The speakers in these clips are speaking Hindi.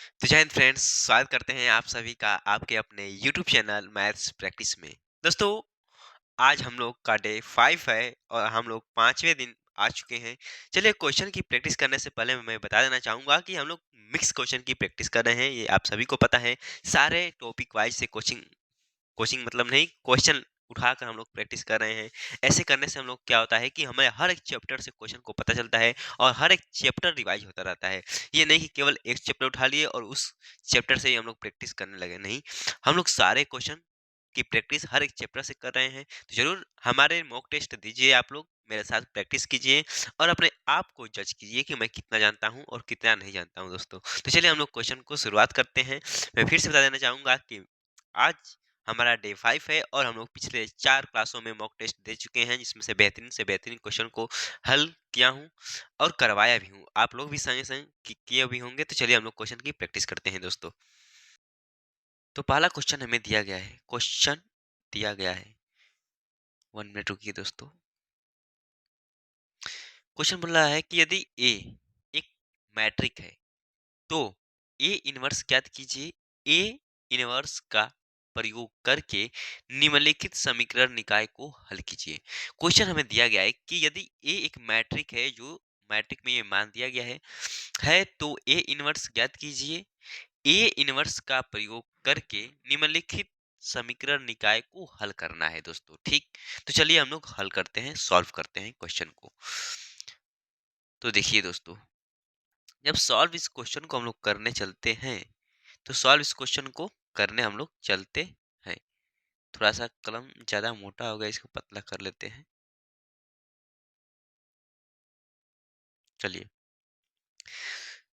तो जय हिंद फ्रेंड्स, स्वागत करते हैं आप सभी का आपके अपने यूट्यूब चैनल मैथ्स प्रैक्टिस में। दोस्तों, आज हम लोग का डे 5 है और हम लोग 5वें दिन आ चुके हैं। चलिए, क्वेश्चन की प्रैक्टिस करने से पहले मैं बता देना चाहूंगा कि हम लोग मिक्स क्वेश्चन की प्रैक्टिस कर रहे हैं, ये आप सभी को पता है। सारे टॉपिक वाइज से कोचिंग कोचिंग मतलब नहीं, क्वेश्चन उठाकर हम लोग प्रैक्टिस कर रहे हैं। ऐसे करने से हम लोग क्या होता है कि हमें हर एक चैप्टर से क्वेश्चन को पता चलता है और हर एक चैप्टर रिवाइज होता रहता है। ये नहीं कि केवल एक चैप्टर उठा लिए और उस चैप्टर से ही हम लोग प्रैक्टिस करने लगे, नहीं। हम लोग सारे क्वेश्चन की प्रैक्टिस हर एक चैप्टर से कर रहे हैं। तो जरूर हमारे मॉक टेस्ट दीजिए, आप लोग मेरे साथ प्रैक्टिस कीजिए और अपने आप को जज कीजिए कि मैं कितना जानता हूं और कितना नहीं जानता हूं दोस्तों। तो चलिए हम लोग क्वेश्चन को शुरुआत करते हैं। मैं फिर से बता देना चाहूंगा कि आज हमारा डे 5 है और हम लोग पिछले 4 क्लासों में मॉक टेस्ट दे चुके हैं, जिसमें से बेहतरीन क्वेश्चन को हल किया हूँ और करवाया भी हूँ। आप लोग भी संगे संग किए भी होंगे। तो चलिए हम लोग क्वेश्चन की प्रैक्टिस करते हैं दोस्तों। तो पहला क्वेश्चन हमें दिया गया है। क्वेश्चन दिया गया है, 1 मिनट रुकिए दोस्तों। क्वेश्चन बोल रहा है कि यदि ए एक मैट्रिक है तो ए इनवर्स ज्ञात कीजिए। ए इनवर्स का प्रयोग करके निम्नलिखित समीकरण निकाय को हल कीजिए। क्वेश्चन हमें दिया गया है कि यदि ए एक मैट्रिक है, जो मैट्रिक में ये मान दिया गया है तो ए इनवर्स ज्ञात कीजिए। ए इनवर्स का प्रयोग करके निम्नलिखित समीकरण निकाय को हल करना है दोस्तों, ठीक। तो चलिए हम लोग हल करते हैं, सॉल्व करते हैं क्वेश्चन को। तो देखिए दोस्तों, जब सॉल्व इस क्वेश्चन को हम लोग करने चलते हैं तो सॉल्व इस क्वेश्चन को करने हम लोग चलते हैं। थोड़ा सा कलम ज्यादा मोटा हो गया, इसको पतला कर लेते हैं। चलिए,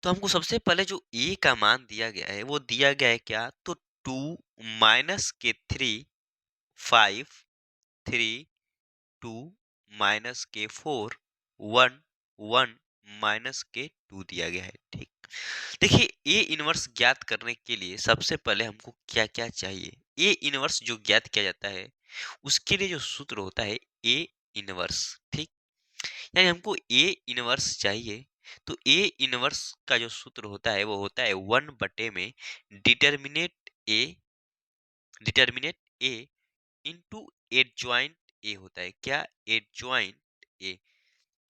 तो हमको सबसे पहले जो ए का मान दिया गया है वो दिया गया है क्या, तो 2 माइनस के 3 5 3 2 माइनस के 4 1 1 माइनस के 2 दिया गया है, ठीक। देखिए, ए इनवर्स ज्ञात करने के लिए सबसे पहले हमको क्या क्या चाहिए। ए इनवर्स जो ज्ञात किया जाता है उसके लिए जो सूत्र होता है ए इनवर्स, ठीक। यानी हमको ए इनवर्स चाहिए। तो ए इनवर्स का जो सूत्र होता है वो होता है 1 में determinate A determinate A into adjoint A होता है क्या, एडजॉइंट ए।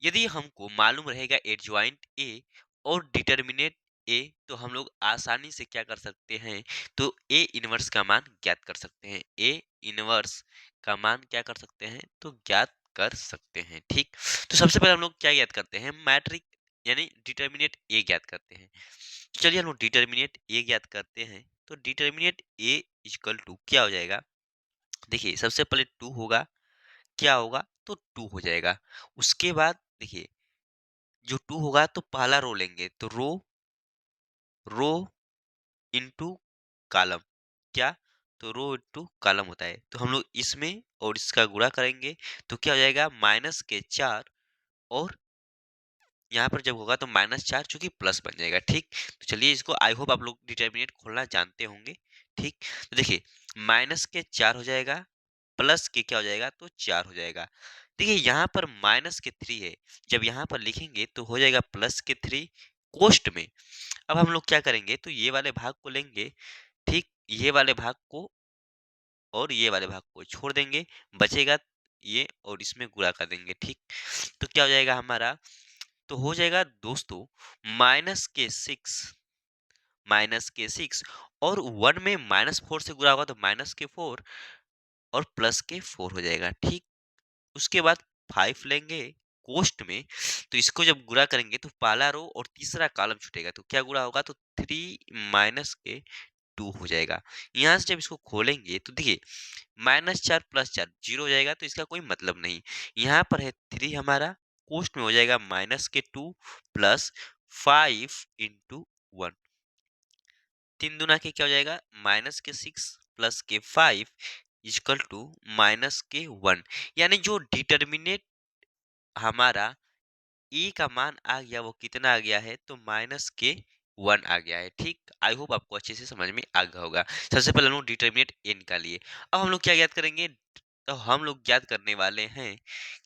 यदि हमको मालूम रहेगा एडजॉइंट ए और डिटर्मिनेट ए, तो हम लोग आसानी से क्या कर सकते हैं, तो ए इनवर्स का मान ज्ञात कर सकते हैं। ए इनवर्स का मान क्या कर सकते हैं, तो ज्ञात कर सकते हैं, ठीक। तो सबसे पहले हम लोग क्या ज्ञात करते हैं, मैट्रिक यानी डिटर्मिनेट ए ज्ञात करते हैं। तो चलिए हम लोग डिटर्मिनेट ए ज्ञात करते हैं। तो डिटर्मिनेट ए इक्वल टू क्या हो जाएगा, देखिए सबसे पहले 2 होगा, क्या होगा, तो 2 हो जाएगा। उसके बाद देखिए, जो 2 होगा तो पहला रो लेंगे, तो रो रो इनटू कॉलम, क्या, तो रो इनटू कॉलम होता है। तो हम लोग इसमें और इसका गुणा करेंगे तो क्या हो जाएगा, माइनस के 4 और यहाँ पर जब होगा तो -4 चूंकि प्लस बन जाएगा, ठीक। तो चलिए इसको, आई होप आप लोग डिटर्मिनेंट खोलना जानते होंगे, ठीक। तो देखिए, -4 हो जाएगा, प्लस के क्या हो जाएगा, तो 4 हो जाएगा। देखिए यहाँ पर -3 है, जब यहाँ पर लिखेंगे तो हो जाएगा +3 कोष्ट में। अब हम लोग क्या करेंगे, तो ये वाले भाग को लेंगे, ठीक, ये वाले भाग को और ये वाले भाग को छोड़ देंगे, बचेगा ये और इसमें गुणा कर देंगे, ठीक। तो क्या हो जाएगा हमारा, तो हो जाएगा दोस्तों -6 और 1 में -4 से गुणा होगा तो -4 और +4 हो जाएगा, ठीक। उसके बाद 5 लेंगे कोष्ट में, तो इसको जब गुणा करेंगे तो पहला रो और तीसरा कॉलम छूटेगा, तो क्या गुणा होगा, तो 3 - 2 हो जाएगा। यहाँ से जब इसको खोलेंगे तो देखिए, -4 + 4 0 हो जाएगा, तो इसका कोई मतलब नहीं। यहाँ पर है 3 हमारा, कोष्ट में हो जाएगा -2 प्लस 5 इंटू 1, 3 दूना के क्या हो जाएगा, -6 प्लस के 5 इक्वल टू -1। यानी जो डिटर्मिनेट हमारा ए का मान आ गया वो कितना आ गया है, तो -1 आ गया है, ठीक। आई होप आपको अच्छे से समझ में आ गया होगा। सबसे पहले हम लोग डिटर्मिनेट ए निकालिए। अब हम लोग क्या ज्ञात करेंगे, तो हम लोग ज्ञात करने वाले हैं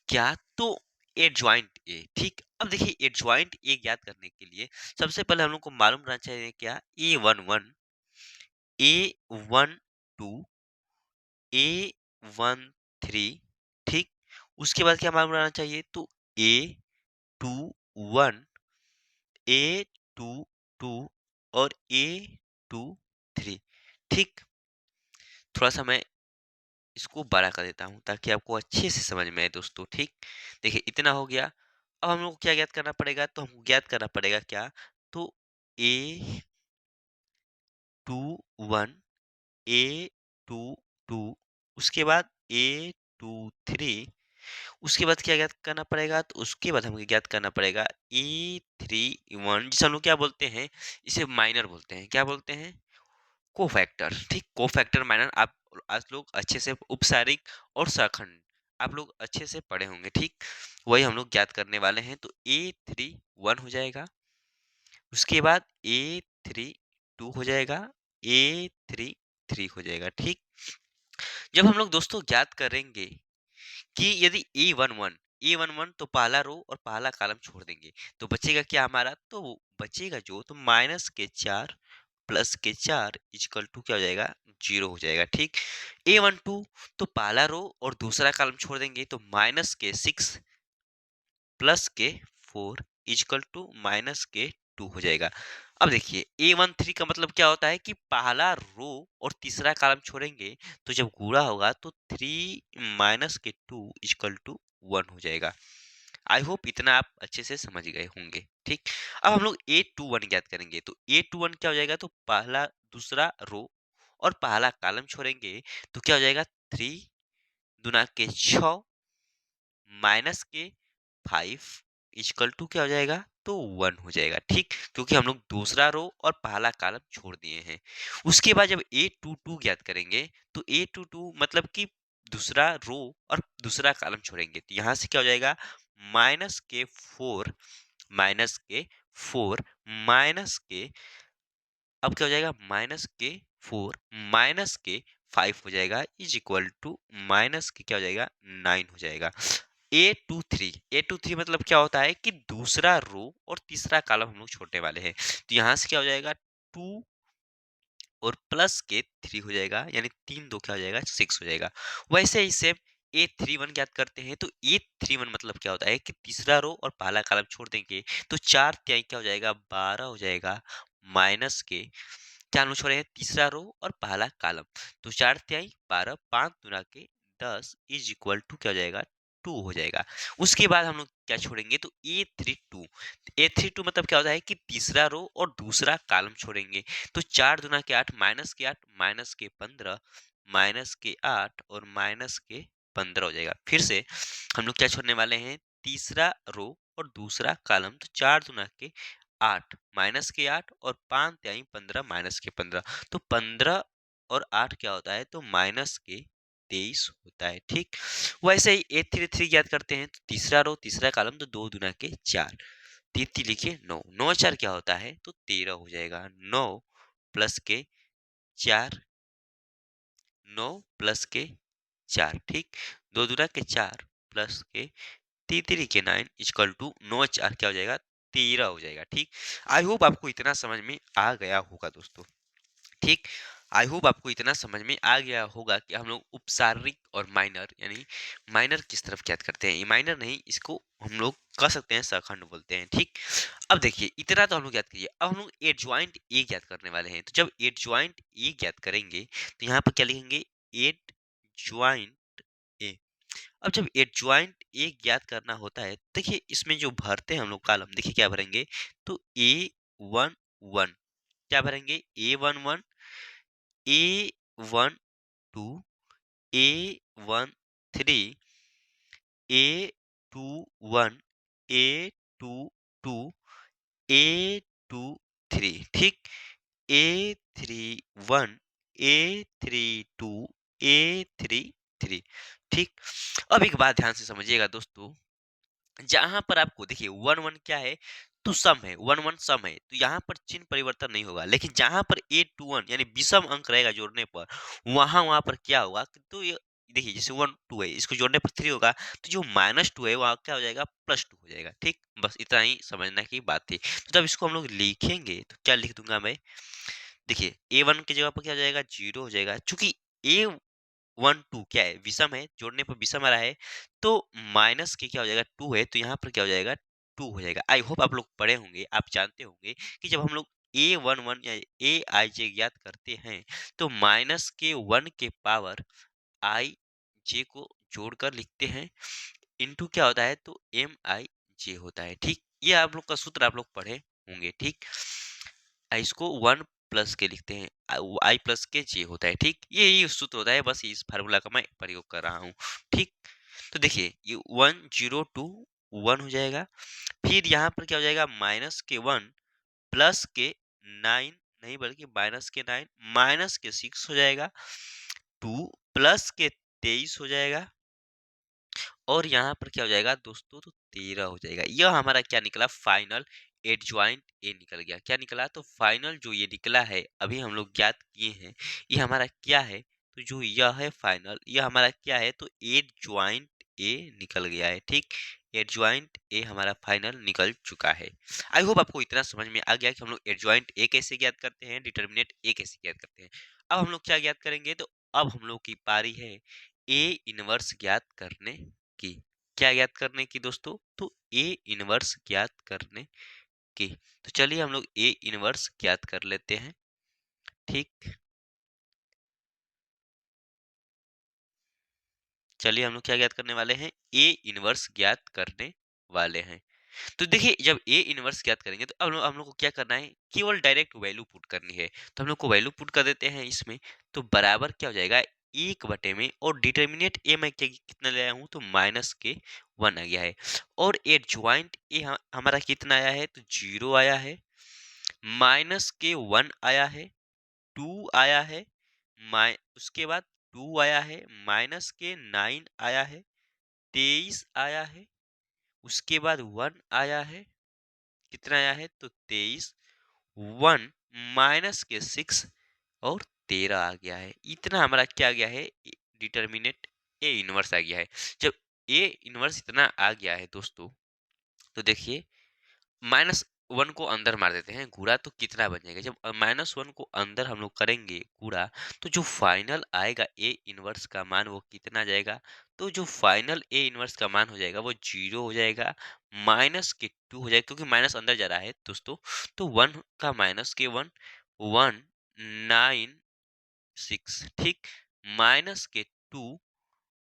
क्या, तो एडजॉइंट ए। ठीक, अब देखिए एडजॉइंट ए ज्ञात करने के लिए सबसे पहले हम लोग को मालूम रहना चाहिए क्या, A11 A12 A13। ठीक, उसके बाद क्या मालूम रहना चाहिए, तो A21 A22 और A23। ठीक, थोड़ा सा मैं इसको बड़ा कर देता हूँ ताकि आपको अच्छे से समझ में आए दोस्तों। ठीक, देखिए इतना हो गया। अब हम लोग को क्या ज्ञात करना पड़ेगा, तो हमको ज्ञात करना पड़ेगा क्या, तो A21 A22 उसके बाद A23, उसके बाद क्या ज्ञात करना पड़ेगा, तो उसके बाद हमें ज्ञात करना पड़ेगा A31, जिसे हम लोग क्या बोलते हैं, इसे माइनर बोलते हैं। क्या बोलते हैं, कोफैक्टर। ठीक, कोफैक्टर माइनर आप आज लोग अच्छे से उपसारिक और सखंड आप लोग अच्छे से पढ़े होंगे। ठीक, वही हम लोग ज्ञात करने वाले हैं। तो A31 हो जाएगा, उसके बाद A32 हो जाएगा, A33 हो जाएगा। ठीक, जब हम लोग दोस्तों ज्ञात करेंगे कि यदि A11 तो पहला रो और पहला कॉलम छोड़ देंगे तो बचेगा क्या हमारा, तो वो बचेगा जो, तो -4 +4 इक्वल टू क्या हो जाएगा, 0 हो जाएगा। ठीक, A12 तो पहला रो और दूसरा कॉलम छोड़ देंगे तो -6 +4 इक्वल टू -2 हो जाएगा। अब देखिए A13 का मतलब क्या होता है कि पहला रो और तीसरा कॉलम छोड़ेंगे तो जब गुणा होगा तो 3 -2 इक्वल टू 1 हो जाएगा। आई होप इतना आप अच्छे से समझ गए होंगे। ठीक, अब हम लोग A21 ज्ञात करेंगे। तो A21 क्या हो जाएगा, तो पहला दूसरा रो और पहला कॉलम छोड़ेंगे तो क्या हो जाएगा, 3 दूना के 6 -5 इक्वल टू क्या हो जाएगा, तो 1 हो जाएगा। ठीक, क्योंकि हम लोग दूसरा रो और पहला कॉलम छोड़ दिए हैं। उसके बाद जब A22 ज्ञात करेंगे तो A22 मतलब कि दूसरा रो और दूसरा कॉलम छोड़ेंगे तो यहाँ से क्या हो जाएगा, -4 -4 -, अब क्या हो जाएगा, -4 -5 हो जाएगा इज इक्वल टू माइनस के क्या हो जाएगा, 9 हो जाएगा। A23 मतलब क्या होता है कि दूसरा रो और तीसरा कॉलम हम लोग छोड़ने वाले हैं तो यहाँ से क्या हो जाएगा, 2 और प्लस के 3 हो जाएगा, यानी 3 2 क्या हो जाएगा, 6 हो जाएगा। वैसे ही सेम A31 ज्ञात करते हैं। तो A31 मतलब क्या होता है कि तीसरा रो और पहला कॉलम छोड़ देंगे तो 4 तिहाई क्या हो जाएगा, 12 हो जाएगा, माइनस के क्या हम लोग छोड़े हैं, तीसरा रो और पहला कॉलम तो 4 तिहाई 12, 5 दुना के 10 इज इक्वल टू क्या हो जाएगा, 2 हो जाएगा। उसके बाद हम लोग क्या छोड़ेंगे, तो A32 मतलब क्या होता है कि तीसरा रो और दूसरा कॉलम छोड़ेंगे तो 4 दुना के 8 -8 -15 -8 और -15 हो जाएगा। फिर से हम लोग क्या छोड़ने वाले हैं, तीसरा रो और दूसरा कॉलम तो 4 दुना के 8 -8 और 5 तिहाई 15 -15 तो 15 और 8 क्या होता है, तो -23 होता है। ठीक, वैसे ही A33 ज्ञात करते हैं। तो तीसरा रो तीसरा कॉलम तो 2 दुना के 4, 3 लिखिए 9, 9 4 क्या होता है, तो 13 हो जाएगा। 9 प्लस के 4, 9 प्लस के 4। ठीक, 2 दुना के 4 प्लस के 3 के 9 इक्वल टू 9 4 क्या हो जाएगा, 13 हो जाएगा। ठीक, आई होप आपको इतना समझ में आ गया होगा दोस्तों। ठीक, आई होप आपको इतना समझ में आ गया होगा कि हम लोग उपसारिक और माइनर, यानी माइनर किस तरफ ज्ञात करते हैं। ये माइनर नहीं, इसको हम लोग कह सकते हैं सखंड बोलते हैं। ठीक, अब देखिए इतना तो हम लोग ज्ञात किए। अब हम लोग एडजॉइंट ए ज्ञात करने वाले हैं। तो जब एडजॉइंट ए ज्ञात करेंगे तो यहाँ पर क्या लिखेंगे, एडजॉइंट ए। अब जब एडजॉइंट ए ज्ञात करना होता है, देखिए इसमें जो भरते हैं हम लोग कॉलम, देखिए क्या भरेंगे, तो A11 क्या भरेंगे, A11 A12 A13 A21 A22 A23। ठीक, A31 A32 A33। ठीक, अब एक बात ध्यान से समझिएगा दोस्तों, जहां पर आपको देखिए 1 1 क्या है, तो सम है, 1 1 सम है तो यहाँ पर चिन्ह परिवर्तन नहीं होगा। लेकिन जहां पर A21 यानी विषम अंक रहेगा जोड़ने पर, वहां वहां पर क्या होगा, तो ये देखिए जैसे 1 2 है, इसको जोड़ने पर 3 होगा, तो जो -2 है वहाँ क्या हो जाएगा, +2 हो जाएगा, ठीक? बस इतना ही समझने की बात थी। तो जब इसको हम लोग लिखेंगे तो क्या लिख दूँगा मैं, देखिए A1 की जगह पर क्या हो जाएगा, 0 हो जाएगा। चूँकि A1 2 क्या है, विषम है, जोड़ने पर विषम आ रहा है, तो माइनस के क्या हो जाएगा, 2 है, तो यहाँ पर क्या हो जाएगा, 2 हो जाएगा। आई होप आप लोग पढ़े होंगे, आप जानते होंगे कि जब हम लोग A11 या Aij ज्ञात करते हैं, तो माइनस के 1 के पावर आई जे को जोड़कर लिखते हैं, इनटू क्या होता है, तो एम आई जे होता है, ठीक? ये आप लोग का सूत्र आप लोग पढ़े होंगे, ठीक? इसको 1 प्लस के लिखते हैं, आई प्लस के जे होता है, ठीक? ये सूत्र होता है, बस इस फार्मूला का मैं प्रयोग कर रहा हूँ, ठीक? तो देखिए ये 102 1 हो जाएगा, फिर यहाँ पर क्या हो जाएगा, माइनस के 1 प्लस के 9, नहीं बल्कि माइनस के 9 माइनस के 6 हो जाएगा, 2 प्लस के 23 हो जाएगा, और यहाँ पर क्या हो जाएगा दोस्तों, तो 13 हो जाएगा। यह हमारा क्या निकला, फाइनल एडजॉइंट ए निकल गया। क्या निकला, तो फाइनल जो ये निकला है, अभी हम लोग ज्ञात किए हैं, ये हमारा क्या है, तो जो यह है फाइनल, यह हमारा क्या है, तो एडजॉइंट ए निकल गया है, ठीक? एडजॉइंट ए हमारा फाइनल निकल चुका है। आई होप आपको इतना समझ में आ गया कि हम लोग एडजॉइंट ए कैसे ज्ञात करते हैं, डिटर्मिनेंट ए कैसे ज्ञात करते हैं। अब हम लोग क्या ज्ञात करेंगे, तो अब हम लोग की पारी है ए इनवर्स ज्ञात करने की। क्या ज्ञात करने की दोस्तों, तो ए इनवर्स ज्ञात करने की। तो चलिए हम लोग ए इनवर्स ज्ञात कर लेते हैं, ठीक? चलिए हम लोग क्या ज्ञात करने वाले हैं, ए इनवर्स ज्ञात करने वाले हैं। तो देखिए जब ए इनवर्स ज्ञात करेंगे, तो अब हम लोग को क्या करना है, केवल डायरेक्ट वैल्यू पुट करनी है। तो हम लोग को वैल्यू पुट कर देते हैं इसमें, तो बराबर क्या हो जाएगा, 1/में, और डिटर्मिनेंट ए मैं कितना ले आया हूँ, तो माइनस के 1 आ गया है, और एडजॉइंट ए हमारा कितना आया है, तो 0 आया है, माइनस के 1 आया है, 2 आया है, उसके बाद 2 आया है, माइनस के 9 आया है, 23 आया है, उसके बाद 1 आया है, कितना आया है, तो 23, 1 माइनस के 6, और 13 आ गया है। इतना हमारा क्या आ गया है, डिटर्मिनेंट ए इनवर्स आ गया है। जब ए इनवर्स इतना आ गया है दोस्तों, तो देखिए -1 को अंदर मार देते हैं गुणा, तो कितना बन जाएगा, जब -1 को अंदर हम लोग करेंगे गुणा, तो जो फाइनल आएगा ए इनवर्स का मान वो कितना आ जाएगा, तो जो फाइनल ए इनवर्स का मान हो जाएगा वो 0 हो जाएगा, माइनस के 2 हो जाएगा, क्योंकि माइनस अंदर जा रहा है दोस्तों, तो 1 का माइनस के 1 196, ठीक? माइनस के 2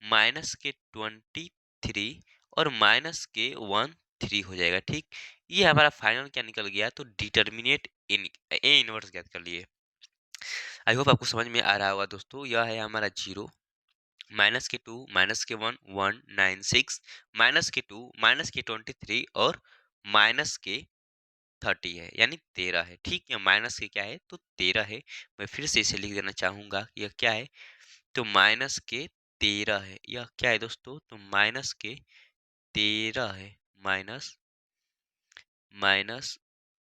माइनस के 23, और माइनस के 13 हो जाएगा, ठीक? ये हमारा फाइनल क्या निकल गया, तो डिटर्मिनेट ए इनवर्स ज्ञात कर लिए। आई होप आपको समझ में आ रहा होगा दोस्तों, यह है हमारा 0, माइनस के 2 माइनस के 1 196, माइनस के 2 माइनस के 23, और माइनस के 30 है, यानी 13 है, ठीक? या माइनस के क्या है, तो 13 है। मैं फिर से इसे लिख देना चाहूंगा, यह क्या है, तो माइनस के 13 है। यह क्या है दोस्तों, तो माइनस के 13 है, माइनस माइनस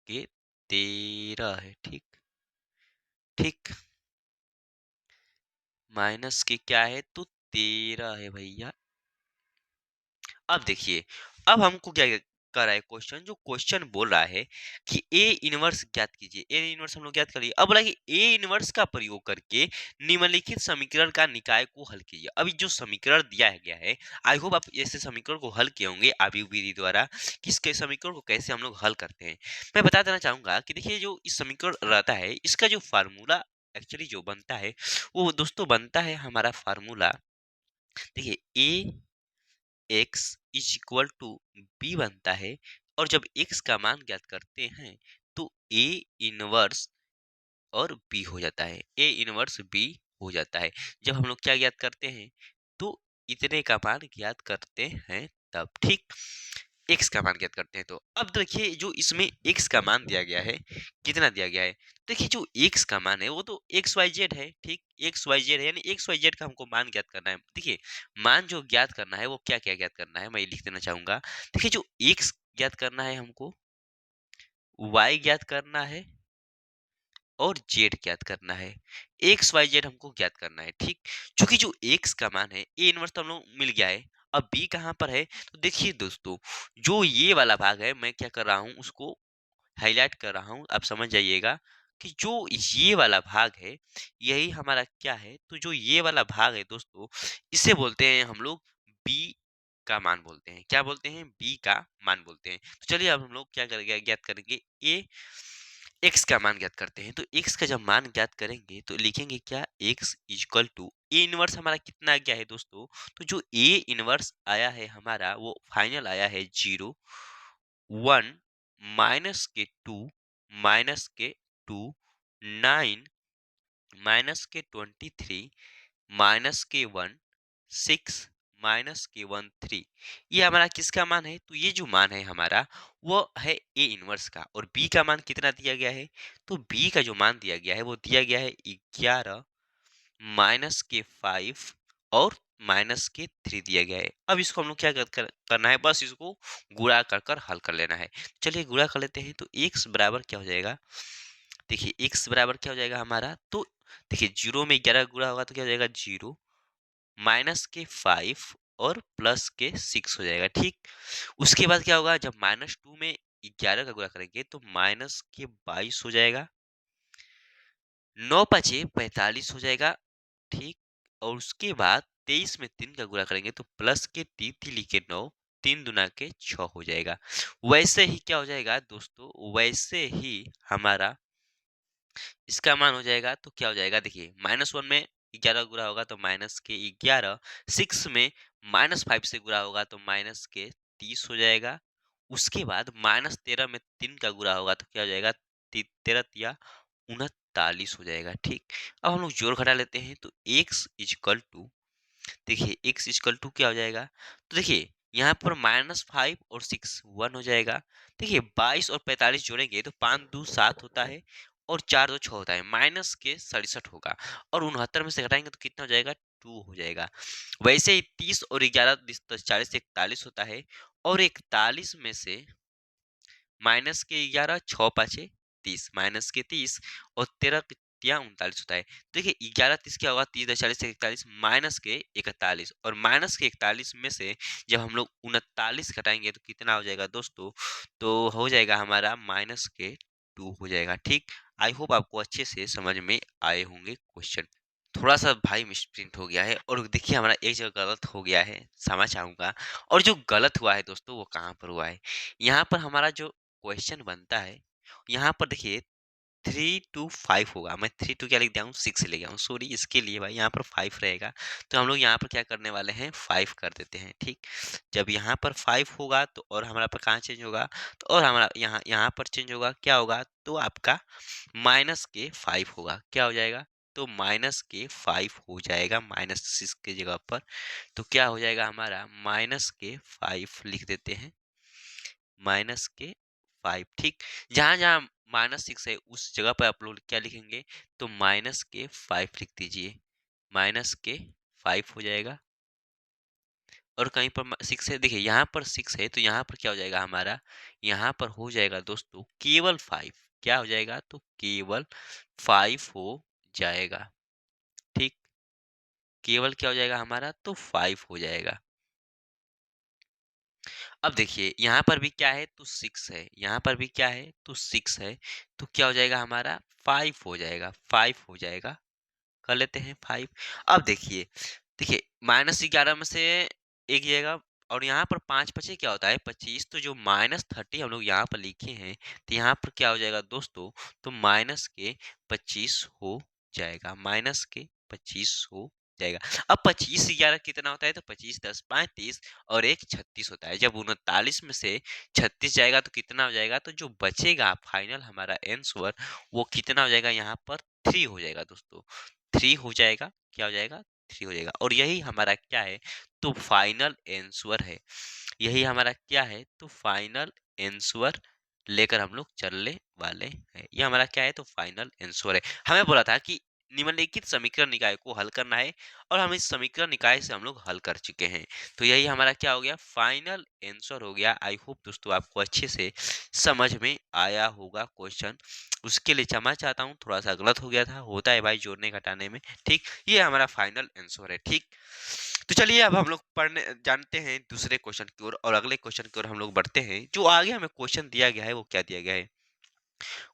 के 13 है, ठीक? ठीक, माइनस के क्या है, तो 13 है भैया। अब देखिए, अब हमको क्या कर रहा है क्वेश्चन, जो क्वेश्चन बोल रहा है कि ए इनवर्स ज्ञात कीजिए। ए इनवर्स हम लोग ज्ञात करिए। अब बोला कि ए इनवर्स का प्रयोग करके निम्नलिखित समीकरण का निकाय को हल कीजिए। अभी जो समीकरण दिया गया है, आई होप आप ऐसे समीकरण को हल किए होंगे आवी विधि द्वारा, कि इसके समीकरण को कैसे हम लोग हल करते हैं। मैं बता देना चाहूंगा कि देखिए जो इस समीकरण रहता है, इसका जो फार्मूला एक्चुअली जो बनता है, वो दोस्तों बनता है हमारा फार्मूला, देखिए A X is equal to B बनता है, और जब एक्स का मान ज्ञात करते हैं, तो ए इनवर्स और बी हो जाता है, ए इनवर्स बी हो जाता है। जब हम लोग क्या ज्ञात करते हैं, तो इतने का मान ज्ञात करते हैं तब, ठीक? एक्स का मान ज्ञात करते हैं। तो अब देखिए जो इसमें एक्स का मान दिया गया है, कितना दिया गया है, देखिए जो एक्स का मान है वो तो एक्स वाई जेड है, ठीक? एक्स वाई जेड है, यानी एक्स वाई जेड का हमको मान ज्ञात करना है। देखिए मान जो ज्ञात करना है वो क्या क्या ज्ञात करना है, मैं ये लिख देना चाहूंगा। देखिए जो एक्स ज्ञात करना है हमको, वाई ज्ञात करना है, और जेड ज्ञात करना है। एक्स वाई जेड हमको ज्ञात करना है, ठीक। चूंकि जो एक्स का मान है ए इनवर्स तो हम लोग मिल गया है। अब बी कहाँ पर है, तो देखिए दोस्तों, जो ये वाला भाग है मैं क्या कर रहा हूँ उसको हाईलाइट कर रहा हूँ, आप समझ जाइएगा कि जो ये वाला भाग है यही हमारा क्या है, तो जो ये वाला भाग है दोस्तों इसे बोलते हैं हम लोग बी का मान बोलते हैं। क्या बोलते हैं, बी का मान बोलते हैं। तो चलिए अब हम लोग क्या करेंगे, ज्ञात करेंगे ए एक्स का मान ज्ञात करते हैं। तो एक्स का जब मान ज्ञात करेंगे तो लिखेंगे क्या, X equal to A inverse हमारा कितना आ गया है दोस्तों, तो जो ए इनवर्स आया है हमारा वो फाइनल आया है 0, 1, माइनस के 2, माइनस के 2, 9, माइनस के 23, माइनस के 1, 6, माइनस के 1, 3। ये हमारा किसका मान है, तो ये जो मान है हमारा वो है ए इनवर्स का। और बी का मान कितना दिया गया है, तो बी का जो मान दिया गया है वो दिया गया है 11, माइनस के 5 और माइनस के 3 दिया गया है। अब इसको हम लोग क्या करना है, बस इसको गुणा कर कर हल कर लेना है। चलिए गुणा कर लेते हैं। तो x बराबर क्या हो जाएगा, देखिए x बराबर क्या हो जाएगा हमारा, तो देखिए 0 में 11 गुणा होगा तो क्या हो जाएगा 0, माइनस के 5 और प्लस के 6 हो जाएगा, ठीक। उसके बाद क्या होगा, जब -2 में 11 का गुणा करेंगे तो माइनस के 22 हो जाएगा, 9 पचे 45 हो जाएगा, ठीक। और उसके बाद 23 में 3 का गुणा करेंगे तो प्लस के 3 3 के 9, 3 दुना के 6 हो जाएगा। वैसे ही क्या हो जाएगा दोस्तों, वैसे ही हमारा इसका मान हो जाएगा तो क्या हो जाएगा, देखिए -1 में 11 गुणा होगा तो माइनस के 11, 6 में -5 से गुणा होगा तो माइनस के 30 हो जाएगा। उसके बाद -13 में 3 का गुणा होगा तो क्या हो जाएगा, 13 तिया 39 हो जाएगा, ठीक। अब हम लोग जोड़ घटा लेते हैं। तो x इजकल टू, देखिए x इजकल टू क्या हो जाएगा, तो देखिए यहाँ पर -5 और 6 1 हो जाएगा। देखिए 22 और 45 जोड़ेंगे तो 5 2 7 होता है और 4 2 6 होता है, माइनस के 67 होगा। और 69 में से घटाएंगे तो कितना हो जाएगा, 2 हो जाएगा। वैसे ही 30 और 11 40 से 41 होता है, और 41 में से माइनस के 11, 6 पाँचे 30, माइनस के 30 और 13 तिया 39 होता है। देखिए 11 30 क्या होगा, 30 40 से 41, माइनस के 41, और माइनस के 41 में से जब हम लोग 39 घटाएंगे तो कितना हो जाएगा दोस्तों, तो हो जाएगा हमारा माइनस के 2 हो जाएगा, ठीक। आई होप आपको अच्छे से समझ में आए होंगे क्वेश्चन। थोड़ा सा भाई मिसप्रिंट हो गया है, और देखिए हमारा एक जगह गलत हो गया है, क्षमा चाहूंगा। और जो गलत हुआ है दोस्तों वो कहाँ पर हुआ है, यहाँ पर हमारा जो क्वेश्चन बनता है, यहाँ पर देखिए 3 to 5 होगा। मैं 3 to क्या लिख दिया हूँ, 6 ले गया हूँ, सॉरी इसके लिए भाई, यहाँ पर 5 रहेगा। तो हम लोग यहाँ पर क्या करने वाले हैं, 5 कर देते हैं, ठीक। जब यहाँ पर 5 होगा तो और हमारा पर कहाँ चेंज होगा, तो और हमारा यहाँ यहाँ पर चेंज होगा, क्या होगा, तो आपका माइनस के 5 होगा, क्या हो जाएगा, तो माइनस के 5 हो जाएगा, -6 के जगह पर। तो क्या हो जाएगा हमारा, माइनस के 5 लिख देते हैं, माइनस के 5, ठीक। जहां जहां -6 है उस जगह पर आप लोग क्या लिखेंगे, तो माइनस के 5 लिख दीजिए, माइनस के 5 हो जाएगा। और कहीं पर 6 है, देखिए यहाँ पर 6 है तो यहाँ पर क्या हो जाएगा हमारा, यहाँ पर हो जाएगा दोस्तों केवल 5, क्या हो जाएगा, तो केवल 5 हो जाएगा, ठीक। केवल क्या हो जाएगा हमारा, तो 5 हो जाएगा। अब देखिए यहाँ पर भी क्या है, तो 6 है, यहाँ पर भी क्या है, तो 6 है। तो क्या हो जाएगा हमारा, 5 हो जाएगा, 5 हो जाएगा। कर लेते हैं 5। अब देखिए, देखिए -11 में से एक जाएगा, और यहाँ पर 5 पचे क्या होता है, 25। तो जो -30 हम लोग यहाँ पर लिखे हैं, तो यहाँ पर क्या हो जाएगा दोस्तों, तो माइनस के 25 हो जाएगा, माइनस के 25 हो जाएगा। अब 25 से 11 कितना होता है, तो 25 10 5 30 और एक 36 होता है। जब 39 में से 36 जाएगा तो कितना हो जाएगा, तो जो बचेगा फाइनल हमारा आंसर वो कितना हो जाएगा, यहाँ पर 3 हो जाएगा दोस्तों, 3 हो जाएगा, क्या हो जाएगा, 3 हो जाएगा। और यही हमारा क्या है, तो फाइनल आंसर है। यही हमारा क्या है, तो फाइनल आंसर लेकर हम लोग चलने वाले हैं। ये हमारा क्या है, तो फाइनल आंसर है। हमें बोला था कि निम्नलिखित समीकरण निकाय को हल करना है और हम इस समीकरण निकाय से हम लोग हल कर चुके हैं। तो यही हमारा क्या हो गया, फाइनल आंसर हो गया। आई होप दोस्तों आपको अच्छे से समझ में आया होगा क्वेश्चन। उसके लिए क्षमा चाहता हूँ, थोड़ा सा गलत हो गया था, होता है भाई जोड़ने घटाने में। ठीक, ये हमारा फाइनल आंसर है। ठीक, तो चलिए अब हम लोग पढ़ने जानते हैं दूसरे क्वेश्चन की ओर, और अगले क्वेश्चन की ओर हम लोग बढ़ते हैं। जो आगे हमें क्वेश्चन दिया गया है वो क्या दिया गया है।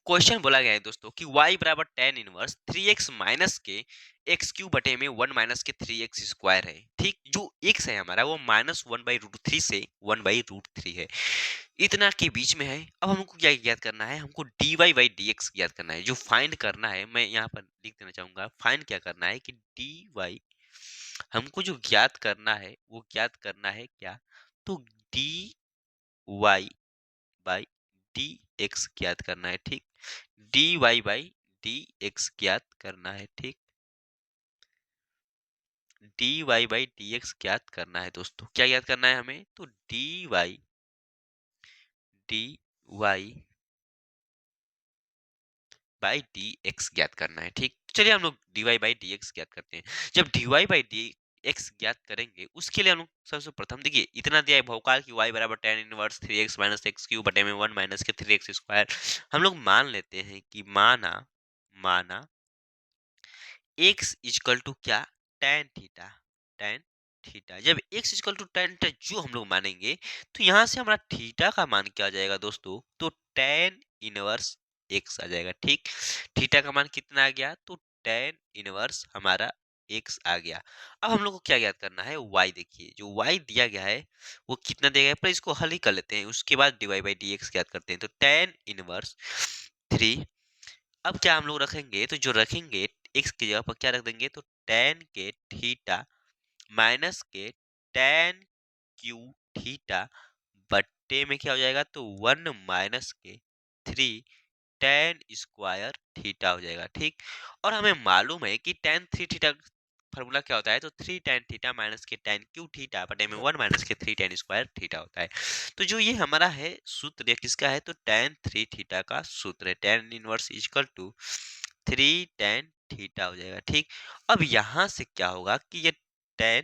क्वेश्चन बोला गया है दोस्तों कि y बराबर tan इनवर्स 3x माइनस के एक्स क्यू बटे में 1 माइनस के 3x स्क्वायर है। ठीक, जो x है हमारा वो -1/√3 से 1/√3 है, इतना के बीच में है। अब हमको क्या ज्ञात करना है, हमको dy बाई dx ज्ञात करना है। जो फाइंड करना है, मैं यहाँ पर लिख देना चाहूंगा, फाइंड क्या करना है कि dy, हमको जो ज्ञात करना है वो ज्ञात करना है क्या, तो dy बाई dx ज्ञात करना है। ठीक, dy बाई dx ज्ञात करना है। ठीक, dy बाई dx ज्ञात करना है दोस्तों। क्या ज्ञात करना है हमें, तो dy dy बाई dx ज्ञात करना है। ठीक, चलिए हम लोग dy बाई dx ज्ञात करते हैं। जब dy बाई dx ज्ञात करेंगे उसके लिए हम लोग सबसे प्रथम देखिए, इतना दिया है भौकाल की y बराबर tan inverse 3x minus x Q बटे में 1 माइनस के 3x स्क्वायर। हम लोग मान लेते हैं कि माना माना x इक्वल टू क्या, tan थीटा। tan थीटा, जब x equal to tan theta जो हम लोग मानेंगे, तो यहाँ से हमारा थीटा का मान क्या आ जाएगा दोस्तों, तो tan इनवर्स x आ जाएगा। ठीक, थीटा का मान कितना आ गया, तो tan इनवर्स हमारा x आ गया। अब हम लोग को क्या ज्ञात करना है, y। देखिए जो y दिया गया है वो कितना दिया गया है, पर इसको हल ही कर लेते हैं, उसके बाद dy बाई dx ज्ञात करते हैं। तो tan इनवर्स 3, अब क्या हम लोग रखेंगे, तो जो रखेंगे x की जगह पर क्या रख देंगे, तो tan के थीटा माइनस के tan क्यू थीटा बट्टे में क्या हो जाएगा, तो 1 माइनस के 3 tan स्क्वायर थीटा हो जाएगा। ठीक, और हमें मालूम है कि tan 3 थीटा फॉर्मूला क्या होता है, तो 3 tan थीटा माइनस के tan क्यू थीटा बटे में 1 माइनस के 3 tan स्क्वायर थीटा होता है। तो जो ये हमारा है सूत्र, ये किसका है, तो tan 3 थीटा का सूत्र है। tan inverse equal to 3 tan theta हो जाएगा। ठीक, अब यहाँ से क्या होगा कि ये tan,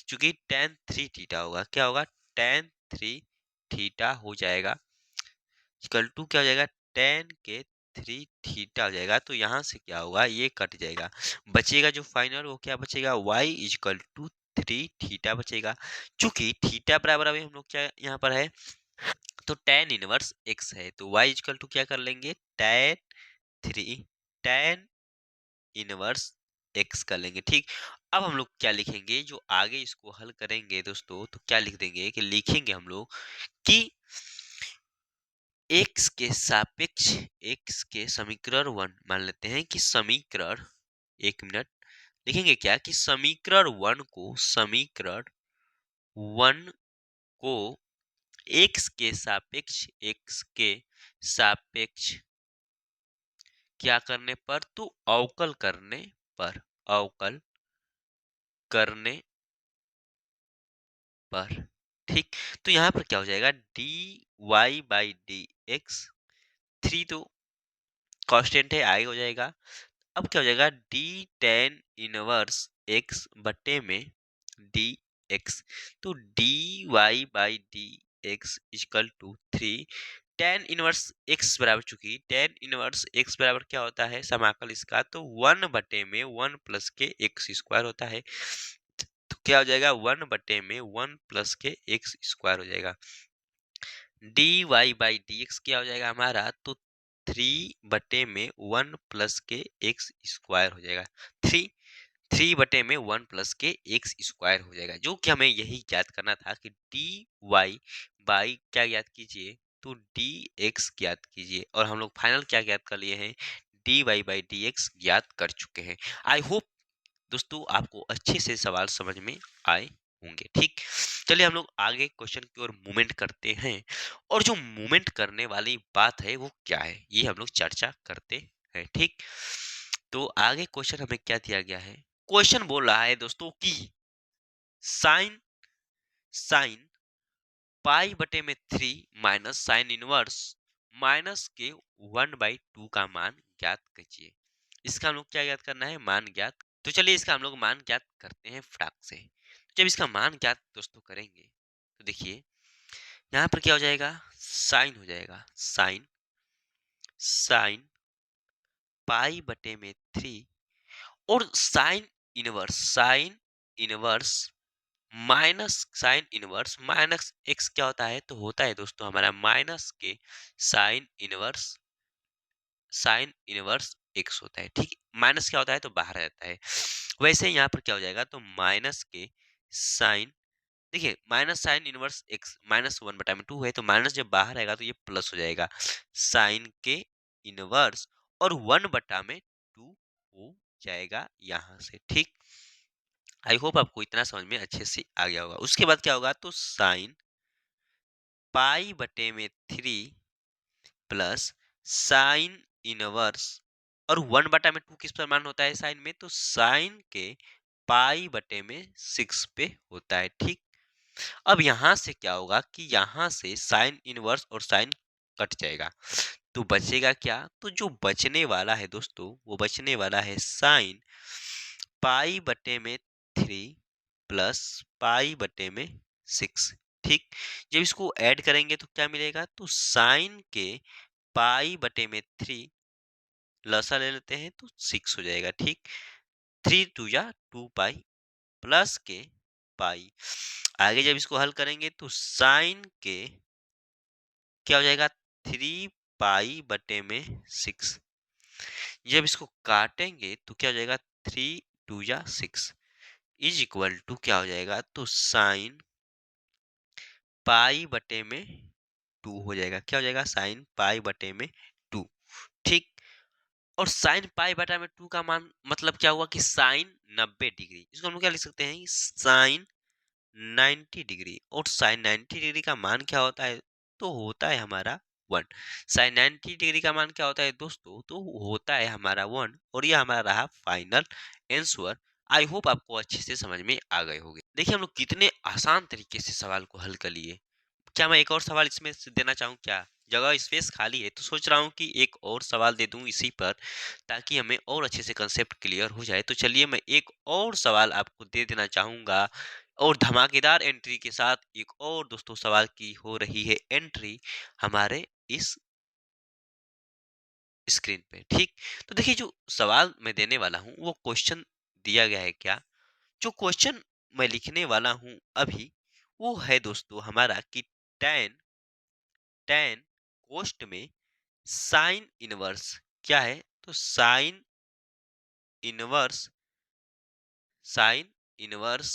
चूंकि tan 3 थीटा होगा, क्या होगा, tan 3 थीटा हो जाएगा इक्वल टू क्या हो जाएगा, tan के 3 थीटा हो जाएगा। तो यहाँ से क्या होगा, ये कट जाएगा, बचेगा जो फाइनल वो क्या बचेगा, y इक्वल टू 3 थीटा बचेगा। चूंकि थीटा बराबर अभी हम लोग क्या यहाँ पर है, तो tan इनवर्स x है, तो y इक्वल टू क्या कर लेंगे, tan 3 tan इनवर्स x कर लेंगे। ठीक, अब हम लोग क्या लिखेंगे, जो आगे इसको हल करेंगे दोस्तों, तो क्या लिख देंगे कि लिखेंगे हम लोग कि x के सापेक्ष x के समीकरण 1 मान लेते हैं कि समीकरण, एक मिनट, लिखेंगे क्या कि समीकरण 1 को x के सापेक्ष क्या करने पर, तो अवकल करने पर, अवकल करने पर। ठीक, तो यहाँ पर क्या हो जाएगा, dy बाई dx, 3 तो कांस्टेंट है, आगे हो जाएगा। अब क्या हो जाएगा, d tan इनवर्स x बटे में dx, तो dy by dx equal to 3 tan inverse x बराबर, चूंकि tan इनवर्स x बराबर क्या होता है, समाकल इसका, तो 1 बटे में 1 प्लस के x स्क्वायर होता है। तो क्या हो जाएगा, 1 बटे में 1 प्लस के x स्क्वायर हो जाएगा। dy बाई dx क्या हो जाएगा हमारा, तो 3 बटे में 1 प्लस के x स्क्वायर हो जाएगा। 3 बटे में 1 प्लस के x स्क्वायर हो जाएगा, जो कि हमें यही ज्ञात करना था कि dy बाई क्या ज्ञात कीजिए, तो dx ज्ञात कीजिए। और हम लोग फाइनल क्या ज्ञात कर लिए हैं, dy बाई dx ज्ञात कर चुके हैं। आई होप दोस्तों आपको अच्छे से सवाल समझ में आए होंगे। ठीक, चलिए हम लोग आगे क्वेश्चन की ओर मूवमेंट करते हैं, और जो मूवमेंट करने वाली बात है वो क्या है, ये हम लोग चर्चा करते हैं। ठीक, तो आगे क्वेश्चन हमें क्या दिया गया है, क्वेश्चन बोल रहा है दोस्तों कि साइन साइन पाई बटे में 3 माइनस साइन इनवर्स माइनस के 1/2 का मान ज्ञात कीजिए। इसका हम लोग क्या ज्ञात करना है, मान ज्ञात। तो चलिए इसका हम लोग मान ज्ञात करते हैं फटाक से। जब इसका मान ज्ञात दोस्तों करेंगे तो देखिए यहाँ पर क्या हो जाएगा, साइन हो जाएगा, साइन साइन पाई बटे में 3 और साइन इनवर्स माइनस एक्स क्या होता है, तो होता है दोस्तों हमारा माइनस के साइन इनवर्स एक्स होता है। ठीक, माइनस क्या होता है तो बाहर रहता है। वैसे यहाँ पर क्या हो जाएगा, तो माइनस के साइन, देखिए माइनस साइन इनवर्स एक्स -1/2 है, तो माइनस जब बाहर आएगा तो ये प्लस हो जाएगा, साइन के इनवर्स और 1/2 हो जाएगा यहाँ से। ठीक, आई होप आपको इतना समझ में अच्छे से आ गया होगा। उसके बाद क्या होगा, तो साइन पाई बटे में 3 प्लस साइन इनवर्स और 1/2 किस पर मान होता है साइन में, तो साइन के पाई बटे में 6 पे होता है। ठीक, अब यहां से क्या होगा कि यहां से साइन इनवर्स और साइन कट जाएगा, तो बचेगा क्या, तो जो बचने वाला है दोस्तों वो बचने वाला है साइन पाई बटे में 3 प्लस पाई बटे में 6। ठीक, जब इसको ऐड करेंगे तो क्या मिलेगा, तो साइन के पाई बटे में 3 लसा ले लेते हैं तो 6 हो जाएगा। ठीक, 3 2 या 2 पाई प्लस के पाई, आगे जब इसको हल करेंगे तो साइन के क्या हो जाएगा, 3 पाई बटे में 6, जब इसको काटेंगे तो क्या हो जाएगा, 3 2 या 6 इज इक्वल टू क्या हो जाएगा, तो साइन पाई बटे में 2 हो जाएगा। क्या हो जाएगा, साइन पाई बटे में 2। ठीक, और साइन पाई बटा में 2 का मान मतलब क्या हुआ कि साइन 90 डिग्री, इसको हम लोग क्या लिख सकते हैं, साइन 90 डिग्री, और साइन 90 डिग्री का मान क्या होता है, तो होता है हमारा 1। साइन 90 डिग्री का मान क्या होता है दोस्तों, तो होता है हमारा 1, और ये हमारा रहा फाइनल आंसर। आई होप आपको अच्छे से समझ में आ गए होंगे। देखिए हम लोग कितने आसान तरीके से सवाल को हल कर लिए। क्या मैं एक और सवाल इसमें से देना चाहूँ, क्या जगह स्पेस खाली है, तो सोच रहा हूँ कि एक और सवाल दे दूं इसी पर, ताकि हमें और अच्छे से कंसेप्ट क्लियर हो जाए। तो चलिए मैं एक और सवाल आपको दे देना चाहूंगा, और धमाकेदार एंट्री के साथ एक और दोस्तों सवाल की हो रही है एंट्री हमारे इस स्क्रीन पे। ठीक, तो देखिए जो सवाल मैं देने वाला हूँ वो क्वेश्चन दिया गया है, क्या जो क्वेश्चन मैं लिखने वाला हूँ अभी वो है दोस्तों हमारा कि टेन टेन कोष्ट में साइन इनवर्स क्या है, तो इनवर्स साइन इनवर्स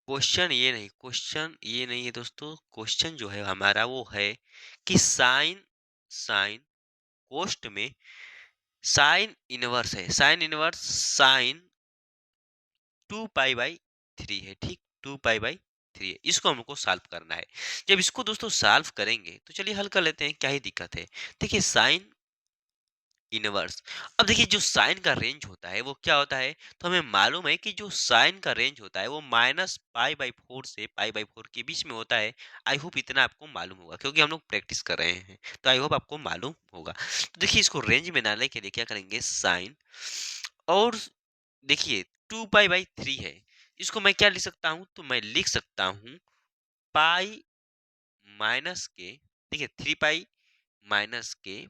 क्वेश्चन ये नहीं है दोस्तों। क्वेश्चन जो है हमारा वो है कि साइन साइन कोष्ट में साइन इनवर्स है, साइन इनवर्स साइन 2 पाई/3 है। ठीक, 2 पाई/3 है, इसको हमको सॉल्व करना है। जब इसको दोस्तों सॉल्व करेंगे तो चलिए हल कर लेते हैं, क्या ही दिक्कत है। देखिए साइन इनवर्स, अब देखिए जो साइन का रेंज होता है वो क्या होता है, तो हमें मालूम है कि जो साइन का रेंज होता है वो -π/4 से π/4 के बीच में होता है। आई होप इतना आपको मालूम होगा क्योंकि हम लोग प्रैक्टिस कर रहे हैं, तो आई होप आपको मालूम होगा। तो देखिए इसको रेंज में डालने के लिए क्या करेंगे, साइन, और देखिए 2 π/3 है, इसको मैं क्या लिख सकता हूँ, तो मैं लिख सकता हूँ पाई माइनस के, देखिए 3 π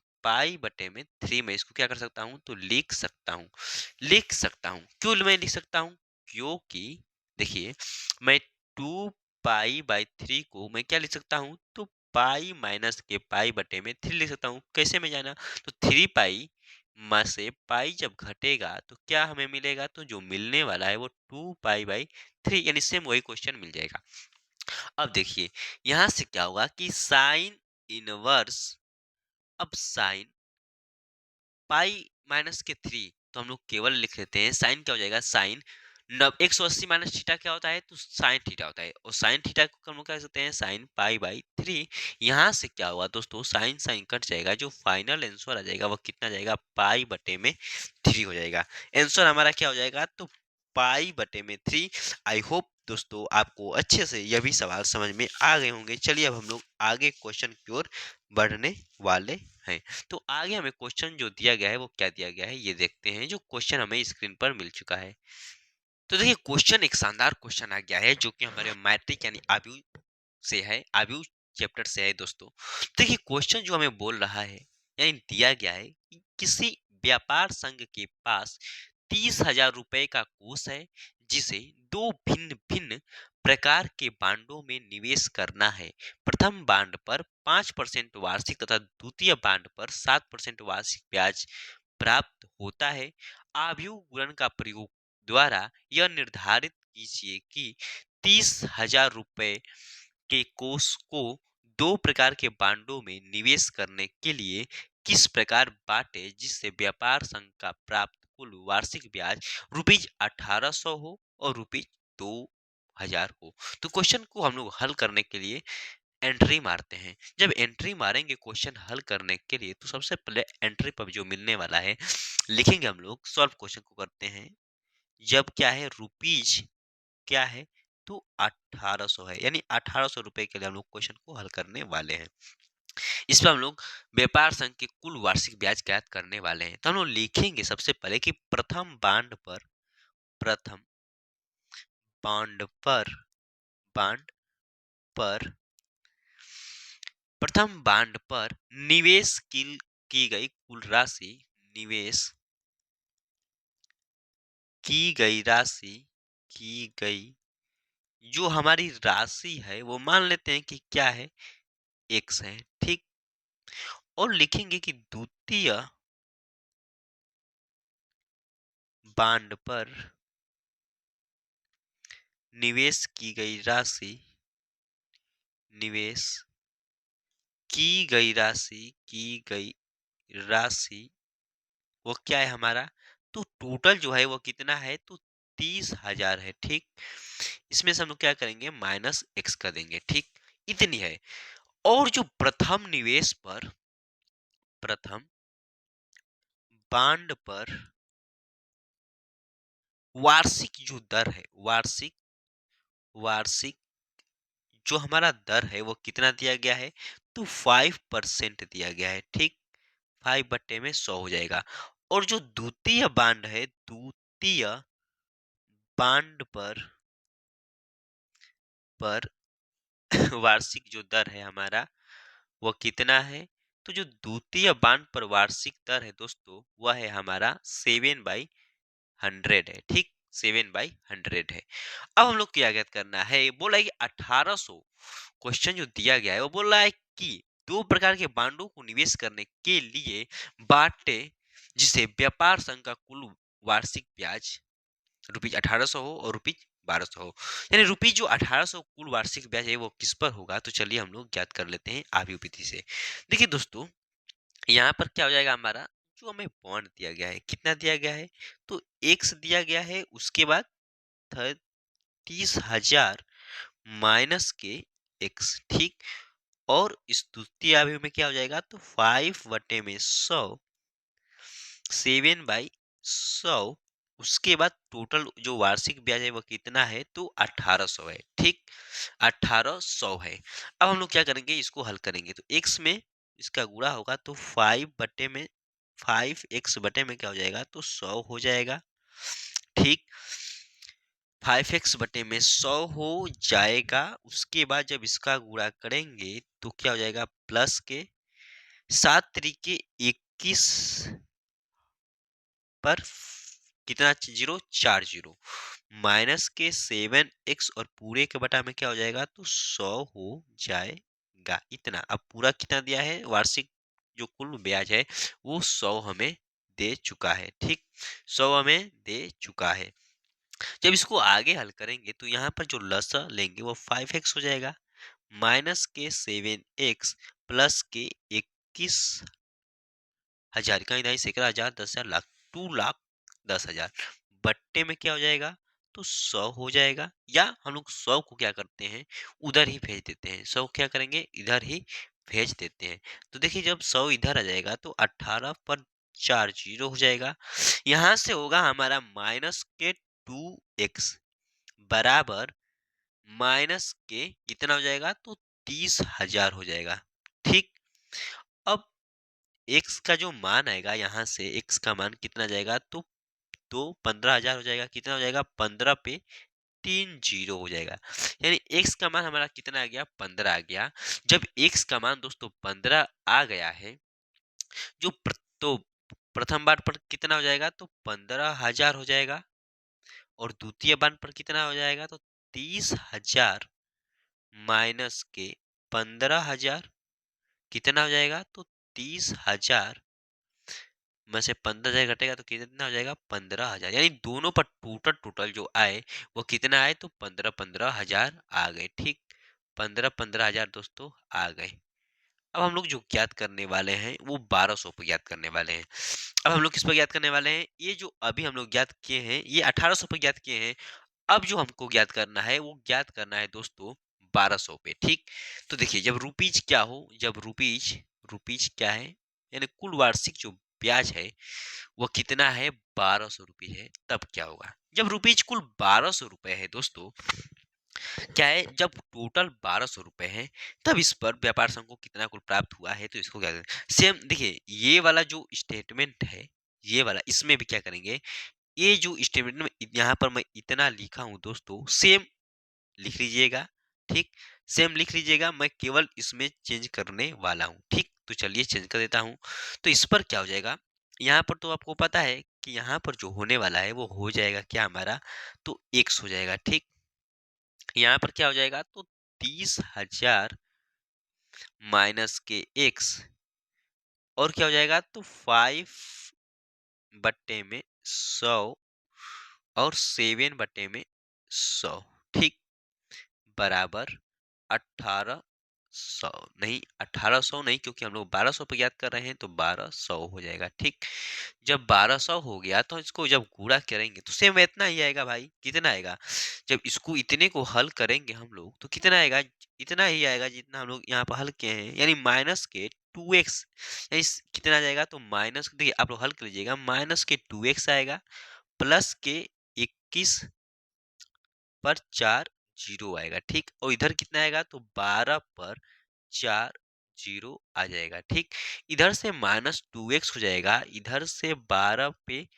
- पाई बटे में 3, में इसको क्या कर सकता हूं, तो लिख सकता हूं। क्यों मैं लिख सकता हूं, क्योंकि देखिए मैं 2 π/3 को मैं क्या लिख सकता हूं, तो पाई माइनस के पाई बटे में 3 लिख सकता हूं। कैसे में जाना, तो 3 पाई में से पाई जब घटेगा तो क्या हमें मिलेगा, तो जो मिलने वाला है वो 2 π/3, यानी सेम वही क्वेश्चन मिल जाएगा। अब देखिए यहां से क्या होगा कि साइन इनवर्स, अब साइन पाई - के 3, तो हम लोग केवल लिख लेते हैं साइन क्या हो जाएगा, साइन 180 माइनस थीटा क्या होता है, तो साइन थीटा होता है, और साइन थीटा को हम लोग क्या कह सकते हैं, साइन पाई/3। यहाँ से क्या होगा दोस्तों, साइन साइन कट जाएगा, जो फाइनल आंसर आ जाएगा वो कितना जाएगा, पाई/3 हो जाएगा। आंसर हमारा क्या हो जाएगा, तो पाई/3। आई होप दोस्तों आपको अच्छे से यह भी सवाल समझ में आ गए होंगे। चलिए अब हम लोग आगे क्वेश्चन की ओर बढ़ने वाले है। तो आगे हमें क्वेश्चन जो दिया गया है वो क्या दिया गया है ये देखते हैं, जो क्वेश्चन हमें स्क्रीन पर मिल चुका है। तो देखिए क्वेश्चन एक शानदार क्वेश्चन आ गया है जो कि हमारे मैट्रिक यानी आव्यूह से है, आव्यूह चैप्टर से है दोस्तों। देखिए क्वेश्चन जो हमें बोल रहा है यानी दिया गया है कि किसी व्यापार संघ के पास 30,000 रुपए का कोष है जिसे दो भिन्न भिन्न प्रकार के बांडों में निवेश करना है। प्रथम बांड पर 5% वार्षिक तथा द्वितीय बांड पर 7% वार्षिक ब्याज प्राप्त होता है। आव्यूह गुणन का प्रयोग द्वारा यह निर्धारित कीजिए कि 30,000 रुपए के कोष को दो प्रकार के बांडों में निवेश करने के लिए किस प्रकार बांटे जिससे व्यापार संघ का प्राप्त कुल वार्षिक ब्याज ₹1800 हो और ₹2000 हो। तो क्वेश्चन को हम लोग हल करने के लिए एंट्री मारते हैं। जब एंट्री मारेंगे क्वेश्चन हल करने के लिए तो सबसे पहले एंट्री पर जो मिलने वाला है लिखेंगे हम लोग, सॉल्व क्वेश्चन को करते हैं। जब क्या है रुपीज क्या है तो 1800 है, यानी 1800 रुपए के लिए हम लोग क्वेश्चन को हल करने वाले हैं। इस पर हम लोग व्यापार संघ के कुल वार्षिक ब्याज ज्ञात करने वाले हैं। तो हम लोग लिखेंगे सबसे पहले कि प्रथम बांड पर बांड पर प्रथम बांड पर निवेश की गई कुल राशि, निवेश की गई जो हमारी राशि है वो मान लेते हैं कि क्या है, एक्स है, ठीक। और लिखेंगे कि द्वितीय बांड पर निवेश की गई राशि, निवेश की गई राशि वो क्या है हमारा, तो टोटल जो है वो कितना है तो 30,000 है, ठीक। इसमें से हम लोग क्या करेंगे माइनस एक्स कर देंगे, ठीक। इतनी है। और जो प्रथम बांड पर वार्षिक जो दर है, वार्षिक जो हमारा दर है वो कितना दिया गया है तो 5% दिया गया है, ठीक। 5/100 हो जाएगा। और जो द्वितीय बांड है, द्वितीय बांड पर वार्षिक जो दर है हमारा वो कितना है, तो जो द्वितीय बांड पर वार्षिक दर है दोस्तों वह है हमारा 7/100 है, ठीक। 7/100 है। अब हम लोग क्या ज्ञात करना है, बोला है कि 1800, क्वेश्चन जो दिया गया है वो बोल रहा है कि दो प्रकार के बांडों को निवेश करने के लिए बांटे जिसे व्यापार संघ का कुल वार्षिक ब्याज ₹1800 हो और ₹1200 हो। यानी रुपीज जो 1800 कुल वार्षिक ब्याज है वो किस पर होगा, तो चलिए हम लोग ज्ञात कर लेते हैं आव्यूह विधि से। देखिए दोस्तों यहाँ पर क्या हो जाएगा हमारा, जो हमें बॉन्ड दिया गया है कितना दिया गया है तो एक्स दिया गया है, उसके बाद 30,000 माइनस के एक्स, ठीक। और इस द्वितीय आव्यूह में क्या हो जाएगा तो 5/100, 7/100। उसके बाद टोटल जो वार्षिक ब्याज है वो कितना है तो 1800 है, ठीक। 1800 है। अब हम लोग क्या करेंगे इसको हल करेंगे तो x में इसका गुणा होगा तो 5x बटे में क्या हो जाएगा तो 100 हो जाएगा, ठीक। 5x बटे में 100 हो जाएगा। उसके बाद जब इसका गुणा करेंगे तो क्या हो जाएगा प्लस के 7 तरीके 21 पर कितना जीरो 4 जीरो माइनस के 7x और पूरे के बटा में क्या हो जाएगा तो 100 हो जाएगा। इतना अब पूरा कितना दिया है वार्षिक जो कुल ब्याज है वो 100 हमें दे चुका है, ठीक। 100 हमें दे चुका है। जब इसको आगे हल करेंगे तो यहाँ पर जो लसा लेंगे वो 5x हो जाएगा, माइनस के 7x प्लस के 21,000 का इधर 11,000 10,000 लाख 2,10,000 बट्टे में क्या हो जाएगा तो 100 हो जाएगा। या हम लोग 100 को क्या करते हैं उधर ही भेज देते हैं, 100 क्या करेंगे इधर ही भेज देते हैं। तो देखिए जब 100 इधर आ जाएगा तो 18 पर 4 जीरो हो जाएगा। यहां से होगा हमारा माइनस के 2x बराबर माइनस के कितना हो जाएगा तो 30,000 हो जाएगा, ठीक। अब x का जो मान आएगा यहाँ से x का मान कितना जाएगा, तो 15,000 हो जाएगा। कितना हो जाएगा, 15 पे 3 जीरो हो जाएगा। यानी x का मान हमारा कितना आ गया, 15 आ गया। जब x का मान दोस्तों 15 आ गया है, तो प्रथम बार पर कितना हो जाएगा, तो 15,000 हो जाएगा। और द्वितीय बार पर कितना हो जाएगा, तो 30,000 माइनस के 15,000 कितना हो जाएगा, तो 30,000 में से 15,000 घटेगा तो कितना हो जाएगा, 15,000। यानी दोनों पर टोटल जो आए वो कितना आए, तो 15,000 आ गए। ठीक, 15,000 दोस्तों आ गए। अब हम लोग जो ज्ञात करने वाले हैं वो 1200 पर ज्ञात करने वाले हैं। अब हम लोग किस पर ज्ञात करने वाले हैं, ये जो अभी हम लोग ज्ञात किए हैं ये 1800 पर ज्ञात किए हैं। अब जो हमको ज्ञात करना है वो ज्ञात करना है दोस्तों 1200 पे। ठीक, तो देखिए जब रुपीज क्या हो, जब रुपीज रुपीज क्या है, यानी कुल वार्षिक जो ब्याज है वो कितना है, 1200 रुपये है। तब क्या होगा, जब रुपीज कुल 1200 रुपए है दोस्तों, क्या है, जब टोटल 1200 रुपए है, तब इस पर व्यापार संघ को कितना कुल प्राप्त हुआ है, तो इसको क्या करें, सेम देखिए ये वाला जो स्टेटमेंट है, ये वाला इसमें भी क्या करेंगे, ये जो स्टेटमेंट में यहाँ पर मैं इतना लिखा हूं दोस्तों, सेम लिख लीजिएगा। ठीक, सेम लिख लीजिएगा, मैं केवल इसमें चेंज करने वाला हूँ। ठीक, तो चलिए चेंज कर देता हूँ। तो इस पर क्या हो जाएगा, यहाँ पर तो आपको पता है कि यहाँ पर जो होने वाला है वो हो जाएगा क्या हमारा, तो x हो जाएगा। ठीक, यहाँ पर क्या हो जाएगा, तो 30,000 माइनस के x, और क्या हो जाएगा, तो 5/100 और 7/100। ठीक, बराबर 1800 नहीं, 1800 नहीं, क्योंकि हम लोग 1200 पे याद कर रहे हैं, तो 1200 हो जाएगा। ठीक, जब 1200 हो गया तो इसको जब गुणा करेंगे तो सेम इतना ही आएगा भाई। कितना आएगा, जब इसको इतने को हल करेंगे हम लोग तो कितना आएगा, इतना ही आएगा जितना हम लोग यहाँ पर हल किए हैं, यानी माइनस के 2x। यानी कितना आ जाएगा, तो माइनस, देखिए आप लोग हल कर लीजिएगा, माइनस के 2x आएगा, प्लस के 21 पर 4 जीरो आएगा। ठीक, और इधर कितना आएगा, तो 12 पर 4 जीरो आ जाएगा। ठीक, इधर से -2x हो जाएगा, इधर से 12 पे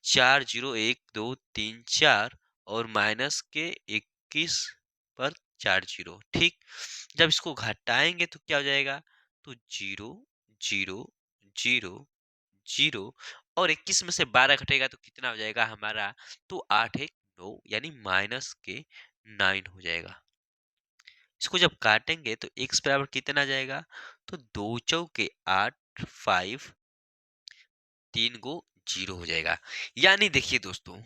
4 जीरो, 1 2 3 4, और माइनस के 21 पर 4 जीरो। ठीक, जब इसको घटाएंगे तो क्या हो जाएगा, तो 0 0 0 0, और 21 में से 12 घटेगा तो कितना हो जाएगा हमारा, तो 8 1 9, यानी माइनस के 9 हो जाएगा। इसको जब काटेंगे तो x बराबर कितना आ जाएगा, तो 2 चौके 8, 5, 3 गो 0 हो जाएगा। यानी देखिए दोस्तों,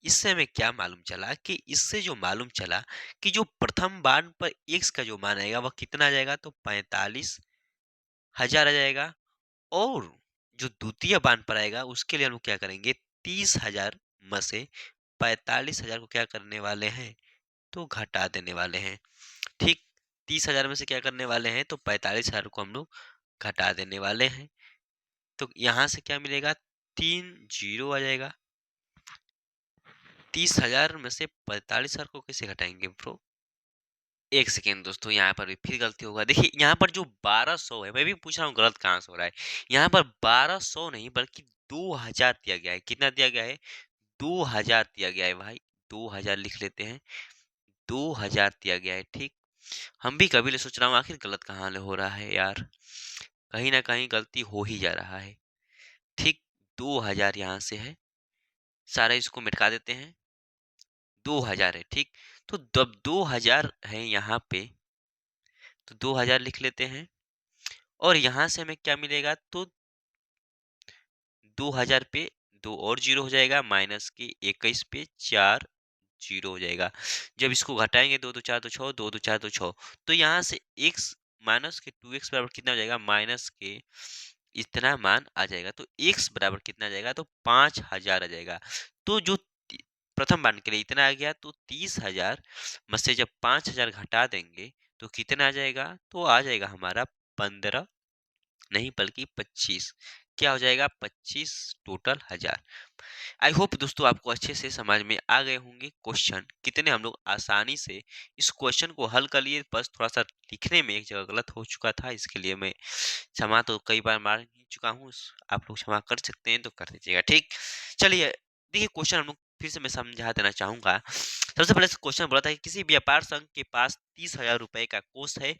इससे हमें क्या मालूम चला, कि इससे जो मालूम चला कि जो प्रथम बार पर x का जो मान आएगा वह कितना आ जाएगा, तो 45,000 आ जाएगा। और जो द्वितीय बान पर आएगा उसके लिए हम लोग क्या करेंगे, 30,000 में से 45,000 को क्या करने वाले हैं, तो घटा देने वाले हैं। ठीक, 30,000 में से क्या करने वाले हैं, तो 45,000 को हम लोग घटा देने वाले हैं। तो यहाँ से क्या मिलेगा, 3 जीरो आ जाएगा। 30,000 में से 45,000 को कैसे घटाएंगे ब्रो, एक सेकेंड दोस्तों, यहाँ पर भी फिर गलती होगा। देखिए यहाँ पर जो 1200 है, मैं भी पूछ रहा हूँ गलत कहाँ से हो रहा है। यहाँ पर 1200 नहीं बल्कि 2000 दिया गया है। कितना दिया गया है, 2000 दिया गया है भाई। 2000 लिख लेते हैं, 2000 दिया गया है। ठीक, हम भी कभी सोच रहा हूँ आखिर गलत कहाँ हो रहा है यार, कहीं ना कहीं गलती हो ही जा रहा है। ठीक, 2000 यहाँ से है, सारा इसको मिटा देते हैं, 2000 है। ठीक, तो जब 2000 है यहाँ पे, तो 2000 लिख लेते हैं, और यहाँ से हमें क्या मिलेगा, तो 2000 पे 2 और जीरो हो जाएगा, माइनस के 21 पे 4 जीरो हो जाएगा। जब इसको घटाएंगे, 2 2 4 तो 6, 2 2 4 तो 6, तो यहाँ से x माइनस के 2x बराबर कितना हो जाएगा, माइनस के इतना मान आ जाएगा। तो x बराबर कितना आ जाएगा, तो 5,000 आ जाएगा। तो जो प्रथम मान के लिए इतना आ गया, तो 30,000 में से जब 5,000 घटा देंगे तो कितना आ जाएगा, तो आ जाएगा हमारा 15 नहीं बल्कि 25। क्या हो जाएगा 25 टोटल 1000। आई होप दोस्तों आपको अच्छे से समझ में आ गए होंगे क्वेश्चन, कितने हम लोग आसानी से इस क्वेश्चन को हल कर लिए। बस थोड़ा सा लिखने में एक जगह गलत हो चुका था, इसके लिए मैं क्षमा तो कई बार मार ही चुका हूँ। आप लोग क्षमा कर सकते हैं तो कर दीजिएगा, ठीक। चलिए देखिए क्वेश्चन हम लोग फिर से मैं समझा देना चाहूंगा। सबसे पहले क्वेश्चन बोला था कि किसी व्यापार संघ के पास 30,000 रुपए का कोष है,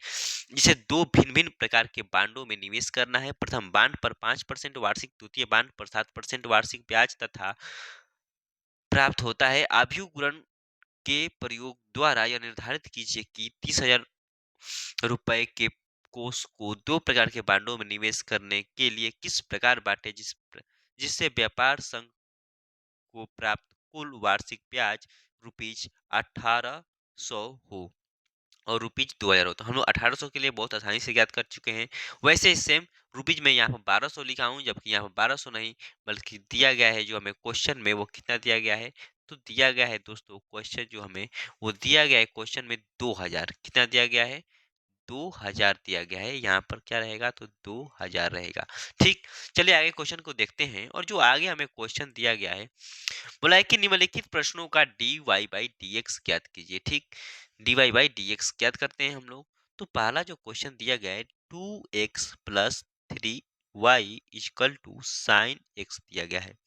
जिसे दो भिन्न भिन्न प्रकार के बांडों में निवेश करना है। प्रथम बांड पर 5% वार्षिक, द्वितीय बांड पर 7% वार्षिक ब्याज तथा प्राप्त होता है। अभियुग्रण के प्रयोग द्वारा यह निर्धारित कीजिए कि 30,000 रुपए के कोष को दो प्रकार के बांडों में निवेश करने के लिए किस प्रकार बांटे, जिससे व्यापार संघ को प्राप्त कुल वार्षिक ब्याज रुपीज 1800 हो और रुपीज 2000 हो। तो हम लोग 1800 के लिए बहुत आसानी से ज्ञात कर चुके हैं। वैसे सेम रुपीज में यहाँ पर 1200 लिखा हूँ, जबकि यहाँ पर 1200 नहीं बल्कि दिया गया है जो हमें क्वेश्चन में वो कितना दिया गया है। तो दिया गया है दोस्तों क्वेश्चन जो हमें वो दिया गया है क्वेश्चन में 2000, कितना दिया गया है 2000 दिया गया है। यहाँ पर क्या रहेगा तो 2000 रहेगा, ठीक। चलिए आगे क्वेश्चन को देखते हैं। और जो आगे हमें क्वेश्चन दिया गया है, बोला है कि निम्नलिखित प्रश्नों का dy बाई dx ज्ञात कीजिए, ठीक। dy बाई dx ज्ञात करते हैं हम लोग। तो पहला जो क्वेश्चन दिया गया है 2x plus 3y equal to sine x दिया गया है।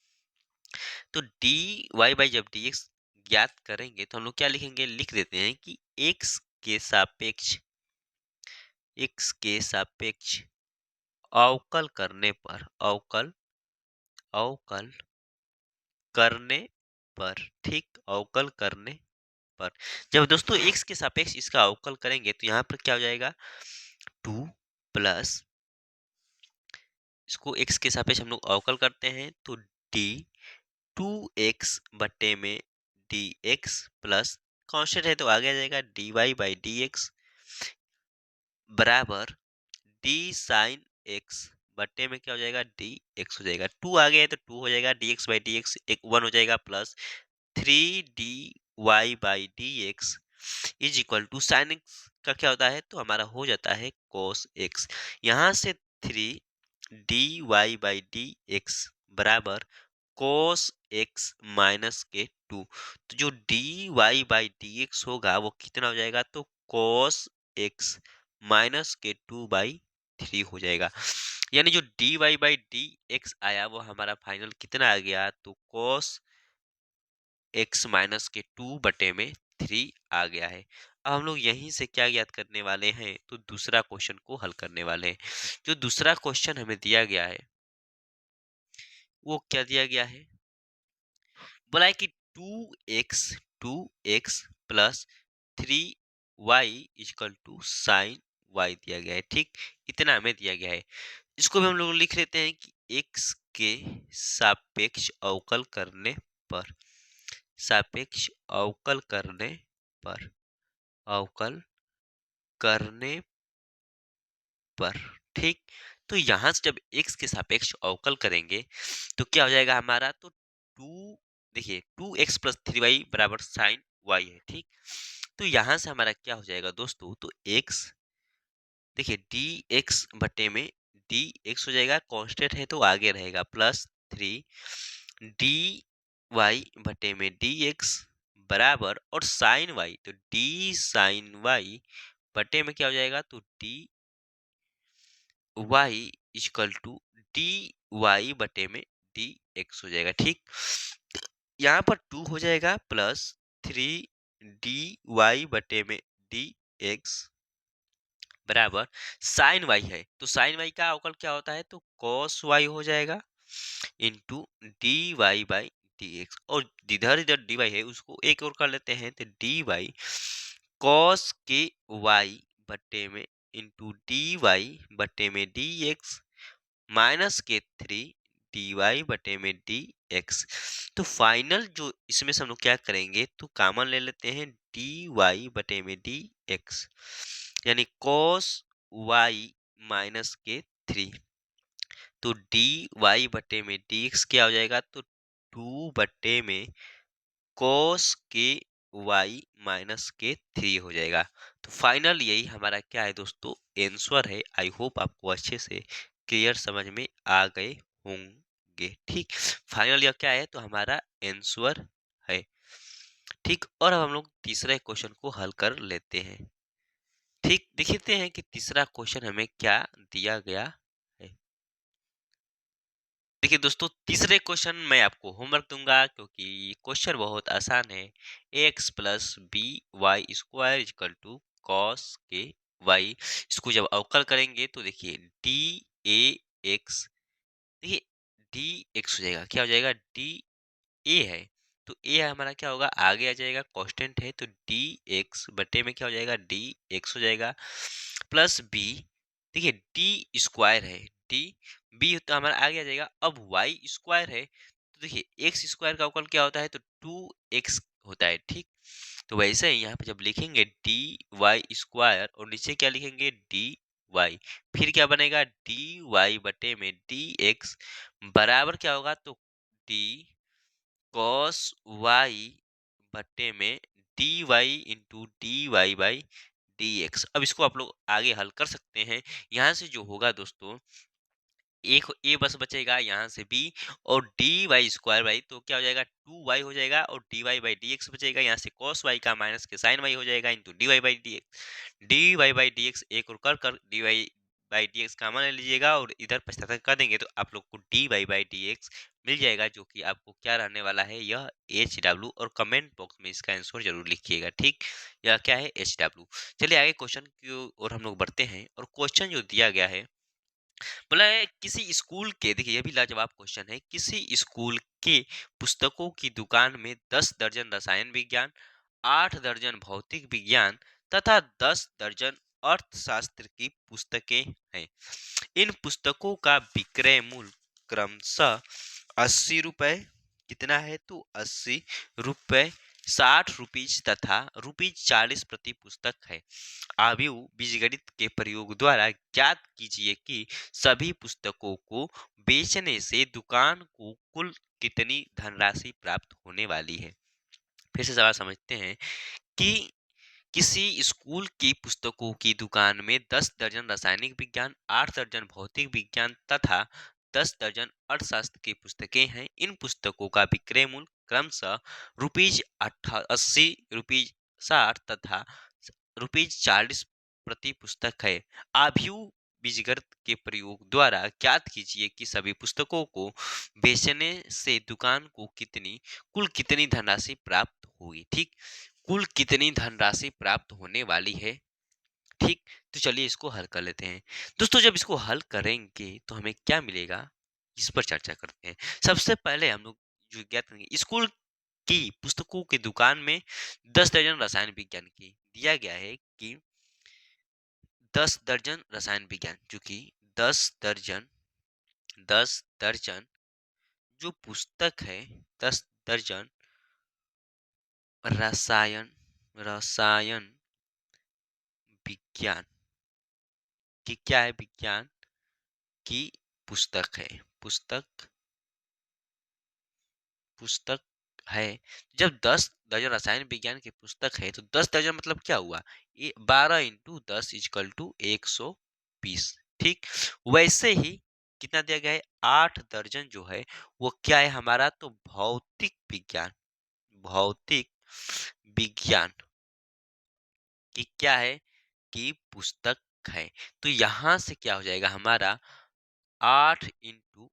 तो dy बाई जब dx ज्ञात करेंगे तो हम लोग क्या लिखेंगे, लिख देते हैं कि x के सापेक्ष अवकल करने पर अवकल करने पर, ठीक, अवकल करने पर जब दोस्तों x के सापेक्ष इसका अवकल करेंगे तो यहाँ पर क्या हो जाएगा 2 प्लस, इसको x के सापेक्ष हम लोग अवकल करते हैं तो d 2x बट्टे में dx प्लस कांस्टेंट है तो आगे आ जाएगा dy बाई dx बराबर d साइन x बट्टे में क्या हो जाएगा dx हो जाएगा। 2 आ गया है तो 2 हो जाएगा, dx बाई dx एक 1 हो जाएगा plus 3dy by dx is equal to sine X का क्या होता है तो हमारा हो जाता है cos x। यहाँ से 3dy बाई dx बराबर cos x माइनस के 2। तो जो dy बाई dx होगा वो कितना हो जाएगा तो cos x माइनस के 2/3 हो जाएगा। यानी जो dy बाई dx आया वो हमारा फाइनल कितना आ गया तो cos x माइनस के 2/3 आ गया है। अब हम लोग यहीं से क्या ज्ञात करने वाले हैं तो दूसरा क्वेश्चन को हल करने वाले हैं। जो दूसरा क्वेश्चन हमें दिया गया है वो क्या दिया गया है, बोला है कि 2x plus 3y equal to sine y दिया गया है, ठीक। इतना हमें दिया गया है। इसको भी हम लोग लिख लेते हैं कि x के सापेक्ष अवकल करने पर, सापेक्ष अवकल करने पर, अवकल करने पर, ठीक। तो यहां से जब x के सापेक्ष अवकल करेंगे तो क्या हो जाएगा हमारा तो 2, देखिए 2x प्लस 3y बराबर साइन y है, ठीक। तो यहां से हमारा क्या हो जाएगा दोस्तों तो x, देखिए dx बटे में dx हो जाएगा, कांस्टेंट है तो आगे रहेगा प्लस 3 dy बटे में dx बराबर और साइन y तो d साइन y बटे में क्या हो जाएगा तो dy इक्वल टू dy बटे में dx हो जाएगा, ठीक। यहाँ पर 2 हो जाएगा प्लस 3dy बटे में dx बराबर साइन y है तो साइन y का अवकल क्या होता है तो cos y हो जाएगा इंटू dy बाई dx और इधर इधर dy है उसको एक और कर लेते हैं तो dy cos के y बटे में इंटू dy बटे में dx माइनस के 3 dy बटे में dx। तो फाइनल जो इसमें से हम लोग क्या करेंगे तो कॉमन ले लेते हैं dy बटे में dx यानी cos y माइनस के 3। तो dy बटे में dx क्या हो जाएगा तो 2 बटे में cos के y माइनस के 3 हो जाएगा। तो फाइनल यही हमारा क्या है दोस्तों आंसर है। आई होप आपको अच्छे से क्लियर समझ में आ गए होंगे। ठीक, फाइनल यह क्या है, तो हमारा आंसर है। ठीक, और अब हम लोग तीसरे क्वेश्चन को हल कर लेते हैं। ठीक, देखते हैं कि तीसरा क्वेश्चन हमें क्या दिया गया है। देखिए दोस्तों, तीसरे क्वेश्चन में आपको होमवर्क दूंगा क्योंकि क्वेश्चन बहुत आसान है। X plus B Y square equal to cos के वाई, इसको जब अवकल करेंगे तो देखिए डी ए एक्स, देखिए डी एक्स हो जाएगा, क्या हो जाएगा, डी ए है, तो ए हमारा क्या होगा, आगे आ जाएगा, कांस्टेंट है, तो डी एक्स बटे में क्या हो जाएगा, डी एक्स हो जाएगा, प्लस बी, देखिए डी स्क्वायर है, डी बी तो हमारा आगे आ जाएगा। अब वाई स्क्वायर है, तो देखिए एक्स स्क्वायर का अवकल क्या होता है, तो टू एक्स होता है। ठीक, तो वैसे ही यहाँ पे जब लिखेंगे डी वाई स्क्वायर और नीचे क्या लिखेंगे, डी वाई, फिर क्या बनेगा, डी वाई बटे में डी एक्स बराबर क्या होगा, तो डी कॉस वाई बट्टे में D Y into D Y by D X. अब इसको आप लोग आगे हल कर सकते हैं। यहाँ से जो होगा दोस्तों, एक ए बस बचेगा, यहाँ से बी, और डी वाई स्क्वायर बाई, तो क्या हो जाएगा, टू वाई हो जाएगा, और D Y by D X बचेगा, यहाँ से कॉस वाई का माइनस के साइन वाई हो जाएगा, into D Y by D X, D Y by D X एक और कर D Y by D X common ले लीजिएगा, और इधर पचहत्तर कर देंगे तो आप लोग को D Y by D X मिल जाएगा, जो कि आपको क्या रहने वाला है, यह एच डब्ल्यू, और कमेंट बॉक्स में इसका आंसर जरूर लिखिएगा। ठीक, यह क्या है, एच डब्ल्यू। चलिए आगे क्वेश्चन की ओर हम लोग बढ़ते हैं, और क्वेश्चन जो दिया गया है, बोला है किसी स्कूल के, देखिए ये भी लाजवाब क्वेश्चन है, किसी स्कूल के पुस्तकों की दुकान में 10 दर्जन रसायन विज्ञान, 8 दर्जन भौतिक विज्ञान तथा 10 दर्जन अर्थशास्त्र की पुस्तकें हैं। इन पुस्तकों का विक्रय मूल्य क्रमशः 80 रुपए, कितना है, तो 80 रुपए, 60 रुपीज तथा ₹40 प्रति पुस्तक है। आव्यूह बीजगणित के प्रयोग द्वारा ज्ञात कीजिए कि सभी पुस्तकों को बेचने से दुकान को कुल कितनी धनराशि प्राप्त होने वाली है। फिर से सवाल समझते हैं कि किसी स्कूल की पुस्तकों की दुकान में 10 दर्जन रासायनिक विज्ञान, 8 दर्जन भौतिक विज्ञान तथा 10 दर्जन अर्थशास्त्र की पुस्तकें हैं। इन पुस्तकों का विक्रय मूल्य क्रमशः ₹80, ₹60 तथा ₹40 प्रति पुस्तक है। आव्यूह बीजगणित के प्रयोग द्वारा ज्ञात कीजिए कि सभी पुस्तकों को बेचने से दुकान को कुल कितनी धनराशि प्राप्त होगी। ठीक, कुल कितनी धनराशि प्राप्त होने वाली है। ठीक, तो चलिए इसको हल कर लेते हैं। दोस्तों जब इसको हल करेंगे तो हमें क्या मिलेगा, इस पर चर्चा करते हैं। सबसे पहले हम लोग जो ज्ञात करेंगे, स्कूल की पुस्तकों की दुकान में 10 दर्जन रसायन विज्ञान की दिया गया है कि 10 दर्जन रसायन विज्ञान, जो कि 10 दर्जन जो पुस्तक है, 10 दर्जन रसायन रसायन विज्ञान की क्या है, विज्ञान की पुस्तक है, पुस्तक है। जब 10 दर्जन रसायन विज्ञान की पुस्तक है तो 10 दर्जन मतलब क्या हुआ, 12 इंटू 10 इजकल टू 120। ठीक, वैसे ही कितना दिया गया है, 8 दर्जन जो है वो क्या है हमारा, तो भौतिक विज्ञान की क्या है, की पुस्तक है। तो यहां से क्या हो जाएगा हमारा, 8 इंटू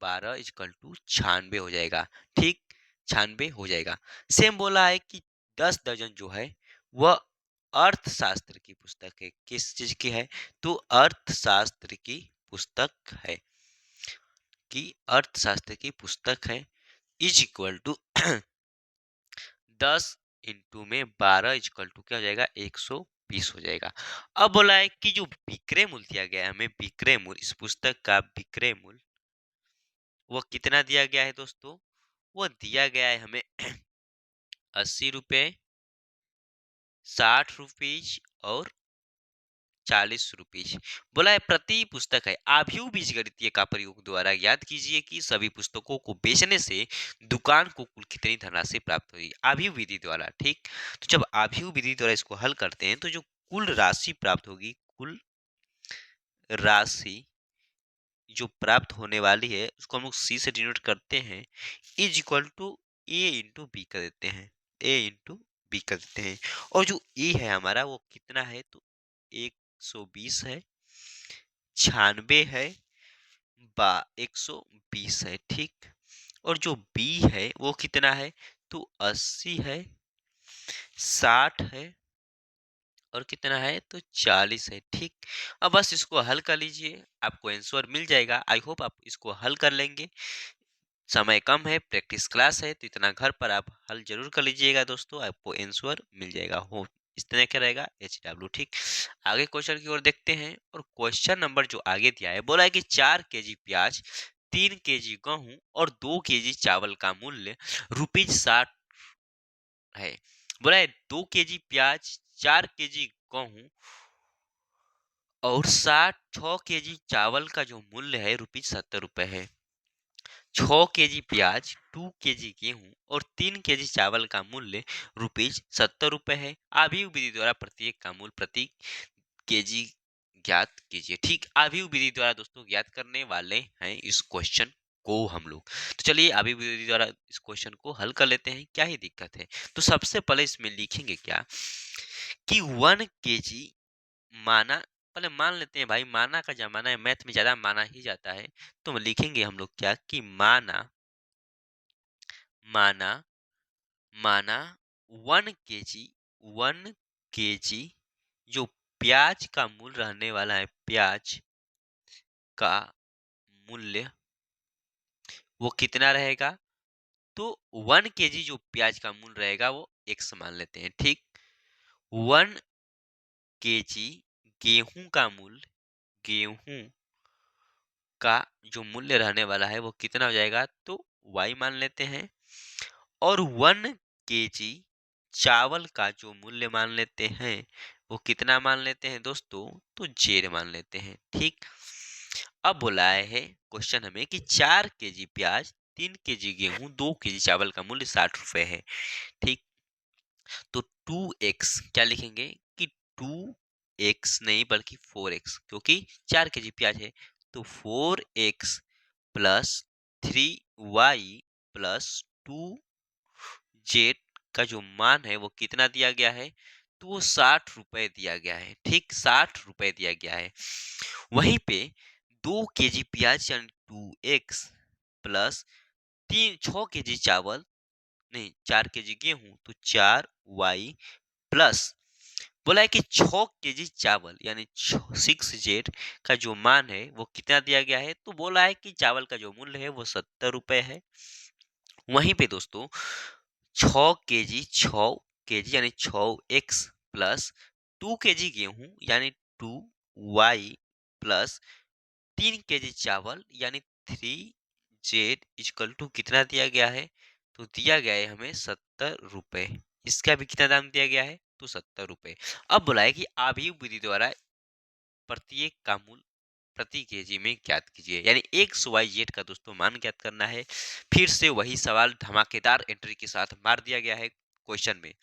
12 इजकल टू 96 हो जाएगा। ठीक, 96 हो जाएगा। सेम बोला है कि 10 दर्जन जो है वह अर्थशास्त्र की पुस्तक है। किस चीज की है, तो अर्थशास्त्र की पुस्तक है, कि अर्थशास्त्र की पुस्तक है, इज इक्वल टू 10 इंटू में 12 इजकल टू क्या हो जाएगा, 120 हो जाएगा। अब बोला है कि जो विक्रय मूल्य दिया गया है हमें, विक्रय मूल्य, इस पुस्तक का विक्रय मूल्य वो कितना दिया गया है दोस्तों, वो दिया गया है हमें 80 रुपए, 60 रुपीज और 40 रुपीज। बोला है प्रति पुस्तक है। आव्यूह बीजगणितीय का प्रयोग द्वारा याद कीजिए कि सभी पुस्तकों को बेचने से दुकान को कुल कितनी धनराशि प्राप्त हुई, आव्यूह विधि द्वारा। ठीक, तो जब आव्यूह विधि द्वारा इसको हल करते हैं तो जो कुल राशि प्राप्त होगी, कुल राशि जो प्राप्त होने वाली है उसको हम लोग सी से डिनोट करते हैं, is equal to A into B कर देते हैं, ए इंटू बी कर देते हैं। और जो ए है हमारा वो कितना है, तो 120 है, 96 है, 120 है, ठीक। और जो बी है वो कितना है, तो 80 है, 60 है, और कितना है, तो 40 है, ठीक। अब बस इसको हल कर लीजिए, आपको आंसर मिल जाएगा। आई होप आप इसको हल कर लेंगे। समय कम है, प्रैक्टिस क्लास है, तो इतना घर पर आप हल जरूर कर लीजिएगा दोस्तों, आपको आंसर मिल जाएगा। हो इस तरह क्या रहेगा, HW, ठीक। आगे क्वेश्चन की ओर देखते हैं, और क्वेश्चन नंबर जो आगे दिया है, बोला है कि 4 केजी प्याज, 3 केजी गेहूं और 2 केजी चावल का मूल्य ₹60 है। बोला है 2 केजी प्याज, 4 केजी गेहूं और 6 केजी चावल का जो मूल्य है ₹70 है। 6 केजी प्याज, 2 केजी गेहूं और 3 केजी चावल का मूल्य ₹70 है। आव्यूह विधि द्वारा प्रत्येक का मूल्य प्रति केजी ज्ञात कीजिए, ठीक। आव्यूह विधि द्वारा दोस्तों ज्ञात करने वाले हैं इस क्वेश्चन को हम लोग। तो चलिए आव्यूह विधि द्वारा इस क्वेश्चन को हल कर लेते हैं, क्या ही दिक्कत है। तो सबसे पहले इसमें लिखेंगे क्या, कि 1 केजी माना, पहले मान लेते हैं भाई, माना का जमाना है, मैथ में ज्यादा माना ही जाता है। तो लिखेंगे हम लोग क्या, कि माना माना माना 1 केजी, 1 केजी जो प्याज का मूल्य रहने वाला है, प्याज का मूल्य वो कितना रहेगा, तो 1 केजी जो प्याज का मूल्य रहेगा वो x मान लेते हैं, ठीक। 1 केजी गेहूं का मूल्य, गेहूं का जो मूल्य रहने वाला है वो कितना हो जाएगा, तो y मान लेते हैं। और 1 केजी चावल का जो मूल्य मान लेते हैं वो कितना मान लेते हैं दोस्तों, तो z मान लेते हैं, ठीक। अब बोला है क्वेश्चन हमें कि 4 केजी प्याज, 3 केजी गेहूं, 2 केजी चावल का मूल्य ₹60 है, ठीक। तो 2x क्या लिखेंगे, कि 2x नहीं बल्कि 4x, क्योंकि 4 केजी प्याज है, तो 4x plus 3y plus 2z का जो मान है वो कितना दिया गया है, तो वो ₹60 दिया गया है, ठीक। ₹60 दिया गया है। वहीं पे 2 केजी प्याज यानी 2x प्लस 6 केजी चावल, नहीं 4 केजी गेहूं, तो 4y प्लस, बोला है कि 6 केजी चावल यानी 6z का जो मान है वो कितना दिया गया है, तो बोला है कि चावल का जो मूल्य है वो ₹70 है। वहीं पे दोस्तों 6 केजी यानी 6x प्लस 2 केजी गेहूं यानी 2y प्लस 3 केजी चावल यानी 3z इक्वल टू कितना दिया गया है, तो दिया गया है हमें ₹70। इसका भी कितना दाम दिया गया है, तो ₹70। अब बोला है कि आव्यूह विधि द्वारा प्रत्येक का मूल्य प्रति केजी में ज्ञात कीजिए, यानी एक्स वाई जेड का दोस्तों मान ज्ञात करना है। फिर से वही सवाल धमाकेदार एंट्री के साथ मार दिया गया है क्वेश्चन में।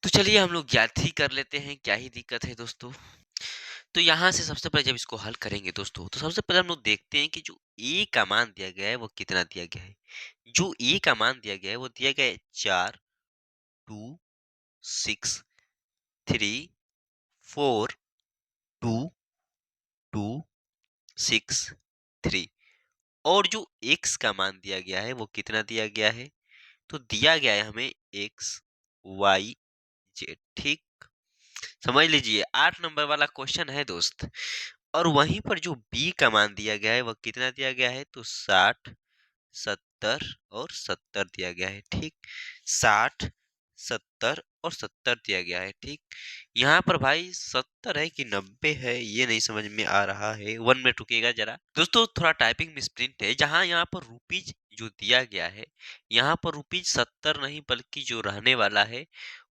तो चलिए हम लोग ज्ञात ही कर लेते हैं, क्या ही दिक्कत है दोस्तों। तो यहाँ से सबसे पहले जब इसको हल करेंगे दोस्तों, तो सबसे पहले हम लोग देखते हैं कि जो ए का मान दिया गया है वो कितना दिया गया है। जो ए का मान दिया गया है वो दिया गया है 4, 2, 6, 3, 4, 2, 2, 6, 3। और जो x का मान दिया गया है वो कितना दिया गया है, तो दिया गया है हमें x y z, ठीक। समझ लीजिए 8 नंबर वाला क्वेश्चन है दोस्त। और वहीं पर जो b का मान दिया गया है वो कितना दिया गया है, तो 60, 70 और 70 दिया गया है, ठीक। 60, 70 और 70 दिया गया है, ठीक। यहाँ पर भाई 70 है कि 90 है ये नहीं समझ में आ रहा है, 1 मिनट रुकिएगा जरा दोस्तों, थोड़ा टाइपिंग मिसप्रिंट है। जहाँ यहाँ पर रुपीज जो दिया गया है, यहाँ पर रुपीज 70 नहीं बल्कि जो रहने वाला है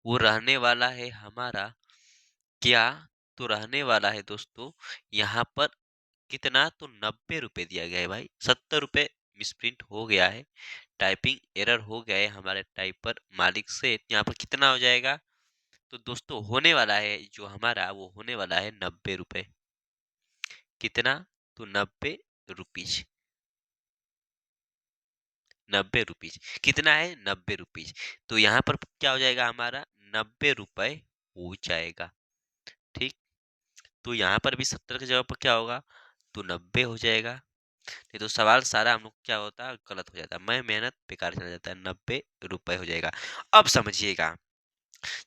वो रहने वाला है हमारा क्या, तो रहने वाला है दोस्तों यहाँ पर कितना, तो ₹90 दिया गया है भाई। ₹70 मिसप्रिंट हो गया है, टाइपिंग एरर हो गया है हमारे टाइपर मालिक से। यहाँ पर कितना हो जाएगा, तो दोस्तों होने वाला है जो हमारा वो होने वाला है ₹90। कितना, तो 90 रुपीज। 90 रुपीज कितना है? 90 रुपीज। तो यहाँ पर क्या हो जाएगा हमारा? 90 रुपए हो जाएगा। ठीक, तो यहाँ पर भी 70 की जगह पर क्या होगा? तो 90 हो जाएगा। नहीं तो सवाल सारा हम लोग क्या होता है? गलत हो जाता है, मैं मेहनत बेकार चला जाता है। 90 रुपए हो जाएगा। अब समझिएगा,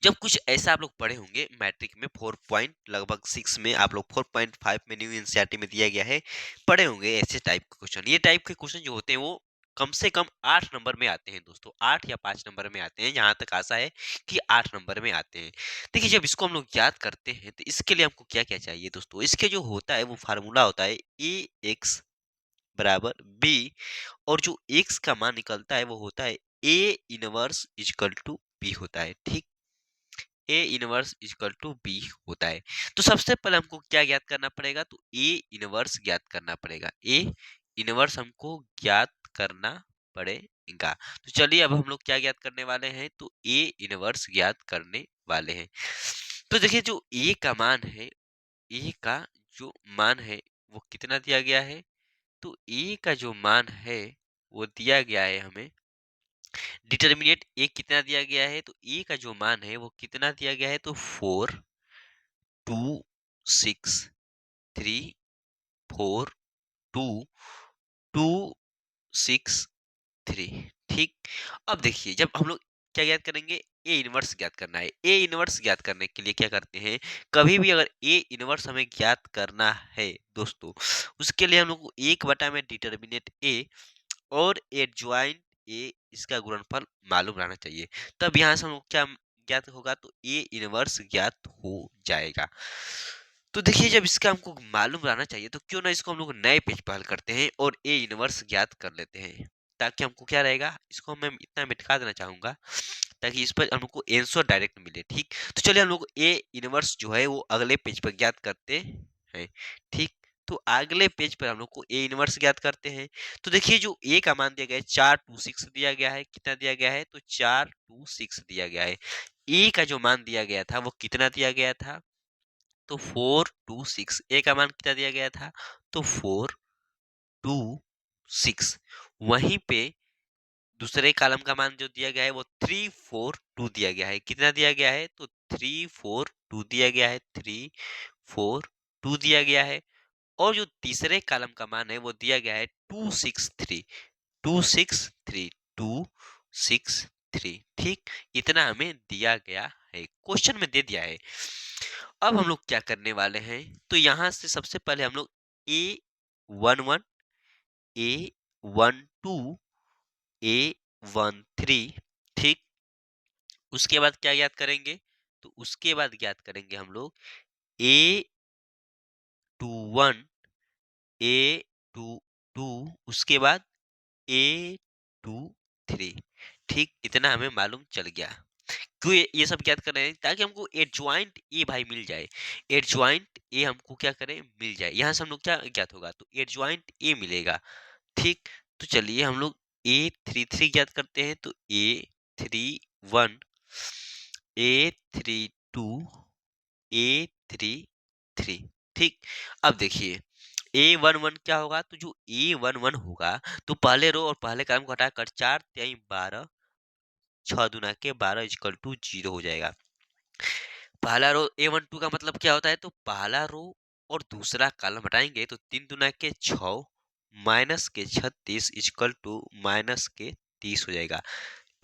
जब कुछ ऐसा आप लोग पढ़े होंगे मैट्रिक में 4 पॉइंट लगभग 6 में, आप लोग 4.5 में न्यू एनसीईआरटी में दिया गया है, पढ़े होंगे ऐसे टाइप के क्वेश्चन। ये टाइप के क्वेश्चन जो होते हैं वो कम से कम 8 नंबर में आते हैं दोस्तों, 8 या 5 नंबर में आते हैं, यहाँ तक आशा है कि 8 नंबर में आते हैं। देखिए, जब इसको हम लोग याद करते हैं तो इसके लिए हमको क्या क्या चाहिए दोस्तों? इसके जो होता है वो फार्मूला होता है ए एक्स बराबर बी, और जो एक्स का मान निकलता है वो होता है A inverse equal to B होता है। ठीक, A inverse equal to B होता है। तो सबसे पहले हमको क्या ज्ञात करना पड़ेगा? तो ए इनवर्स ज्ञात करना पड़ेगा। ए इनवर्स हमको ज्ञात करना पड़ेगा। तो चलिए अब हम लोग क्या ज्ञात करने वाले हैं? तो ए इनवर्स ज्ञात करने वाले हैं। तो देखिए, जो ए का मान है, ए का जो मान है वो कितना दिया गया है? तो ए का जो मान है वो दिया गया है हमें, डिटर्मिनेट ए कितना दिया गया है? तो ए का जो मान है वो कितना दिया गया है? तो 4 2 6 3 4 2 2 6 3। ठीक, अब देखिए, जब हम लोग क्या ज्ञात करेंगे? ए इनवर्स ज्ञात करना है। ए इनवर्स ज्ञात करने के लिए क्या करते हैं? कभी भी अगर ए इनवर्स हमें ज्ञात करना है दोस्तों, उसके लिए हम लोग को 1 बटा में डिटर्मिनेट ए और एडज्वाइंट ए इसका गुणनफल मालूम रहना चाहिए। तब यहाँ से हम लोग क्या ज्ञात होगा? तो ए इनवर्स ज्ञात हो जाएगा। तो देखिए, जब इसका हमको मालूम रहना चाहिए तो क्यों ना इसको हम लोग नए पेज पर हल करते हैं और ए इनवर्स ज्ञात कर लेते हैं, ताकि हमको क्या रहेगा, इसको मैं इतना मिटा देना चाहूंगा ताकि इस पर हम लोग को आंसर डायरेक्ट मिले। ठीक, तो चलिए हम लोग ए इनवर्स जो है वो अगले पेज पर ज्ञात करते हैं। ठीक, तो अगले पेज पर हम लोग को ए इनवर्स ज्ञात करते हैं। तो देखिए, जो ए का मान दिया गया है 426 दिया गया है। कितना दिया गया है? तो 426 दिया गया है। ए का जो मान दिया गया था वो कितना दिया गया था? तो 426। ए का मान कितना दिया गया था? तो 426। वहीं पे दूसरे कॉलम का मान जो दिया गया है वो 342 दिया गया है। कितना दिया गया है? तो 342 दिया गया है। 342 दिया गया है। और जो तीसरे कॉलम का मान है वो दिया गया है 263। 263 263। ठीक, इतना हमें दिया गया है, क्वेश्चन में दे दिया है। अब हम लोग क्या करने वाले हैं? तो यहां से सबसे पहले हम लोग A11 A12 A13, ठीक, उसके बाद क्या ज्ञात करेंगे? तो उसके बाद ज्ञात करेंगे हम लोग A21 A22, उसके बाद A23। ठीक, इतना हमें मालूम चल गया। क्यों ये सब ज्ञात कर रहे हैं? ताकि हमको एडजॉइंट ए भाई मिल जाए। एडजॉइंट ए हमको क्या करें? मिल जाए। यहाँ से हम लोग क्या ज्ञात होगा? तो एडजॉइंट ए मिलेगा। ठीक, तो चलिए हम लोग A33 ज्ञात करते हैं। तो A31 A32 A33। ठीक, अब देखिए A11 क्या होगा? तो जो A11 होगा तो पहले रो और पहले कॉलम को हटाकर 4 तिहाई 12 6 दूना के 12 इक्वल टू 0 हो जाएगा। पहला रो A12 का मतलब क्या होता है? तो पहला रो और दूसरा कॉलम हटाएंगे तो 3 दूना के 6 माइनस के 36 इक्वल टू माइनस के 30 हो जाएगा।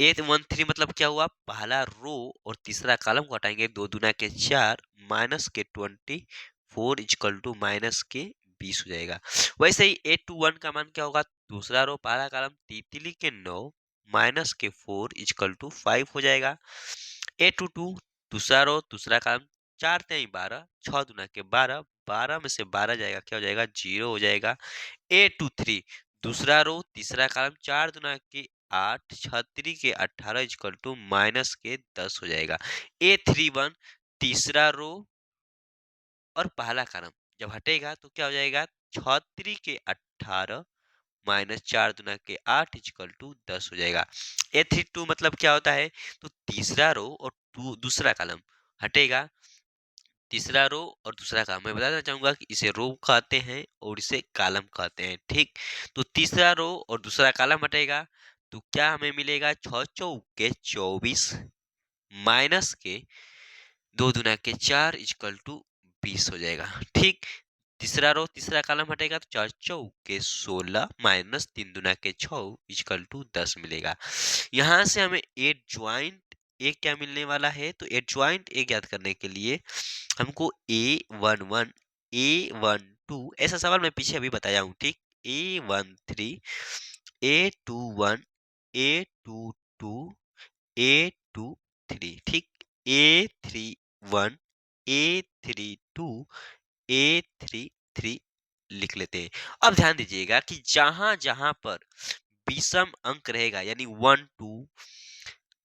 813 मतलब क्या हुआ? पहला रो और तीसरा कॉलम को हटाएंगे, 2 दूना के 4 माइनस के 24 इक्वल टू माइनस के 20 हो जाएगा। वैसे ही 821 का मान क्या होगा? दूसरा रो पहला कॉलम तितली के 9 माइनस के 4 इक्वल टू 5 हो जाएगा। 822 दूसरा रो दूसरा कॉलम 4 तिहाई 12 6 दूना के 12 12 में से 12 जाएगा, क्या हो जाएगा? 0 हो जाएगा। 823 दूसरा रो तीसरा कॉलम 4 दूना के 8 छतरी के 18 इक्वल टू माइनस के 10 हो जाएगा। A31 तीसरा रो और पहला कॉलम जब हटेगा तो क्या हो जाएगा? छतरी के 18 माइनस 4 दूना के 8 इक्वल टू 10 हो जाएगा। A32 मतलब क्या होता है? तो तीसरा रो और दूसरा कॉलम हटेगा तीसरा रो और दूसरा कॉलम। मैं बताना चाहूंगा कि इसे रो कहते हैं और इसे कॉलम कहते हैं, ठीक। तो तीसरा रो और दूसरा कॉलम हटेगा तो क्या हमें मिलेगा, 6 चौके 24 माइनस के 2 दूना के 4 इक्वल टू 20 हो जाएगा, ठीक। तीसरा रो तीसरा कॉलम हटेगा तो 4 चौके 16 माइनस 3 दूना के 6 इक्वल टू 10 मिलेगा। यहाँ से हमें एट ज्वाइंट ए क्या मिलने वाला है, तो एट ज्वाइंट ए ज्ञात करने के लिए हमको A11 A12 ऐसा सवाल मैं पीछे अभी बताया हूँ, ठीक। A13 A21 A22 A23, ठीक। A31 A32 A33 लिख लेते हैं। अब ध्यान दीजिएगा कि जहां जहां पर विषम अंक रहेगा यानी 1 2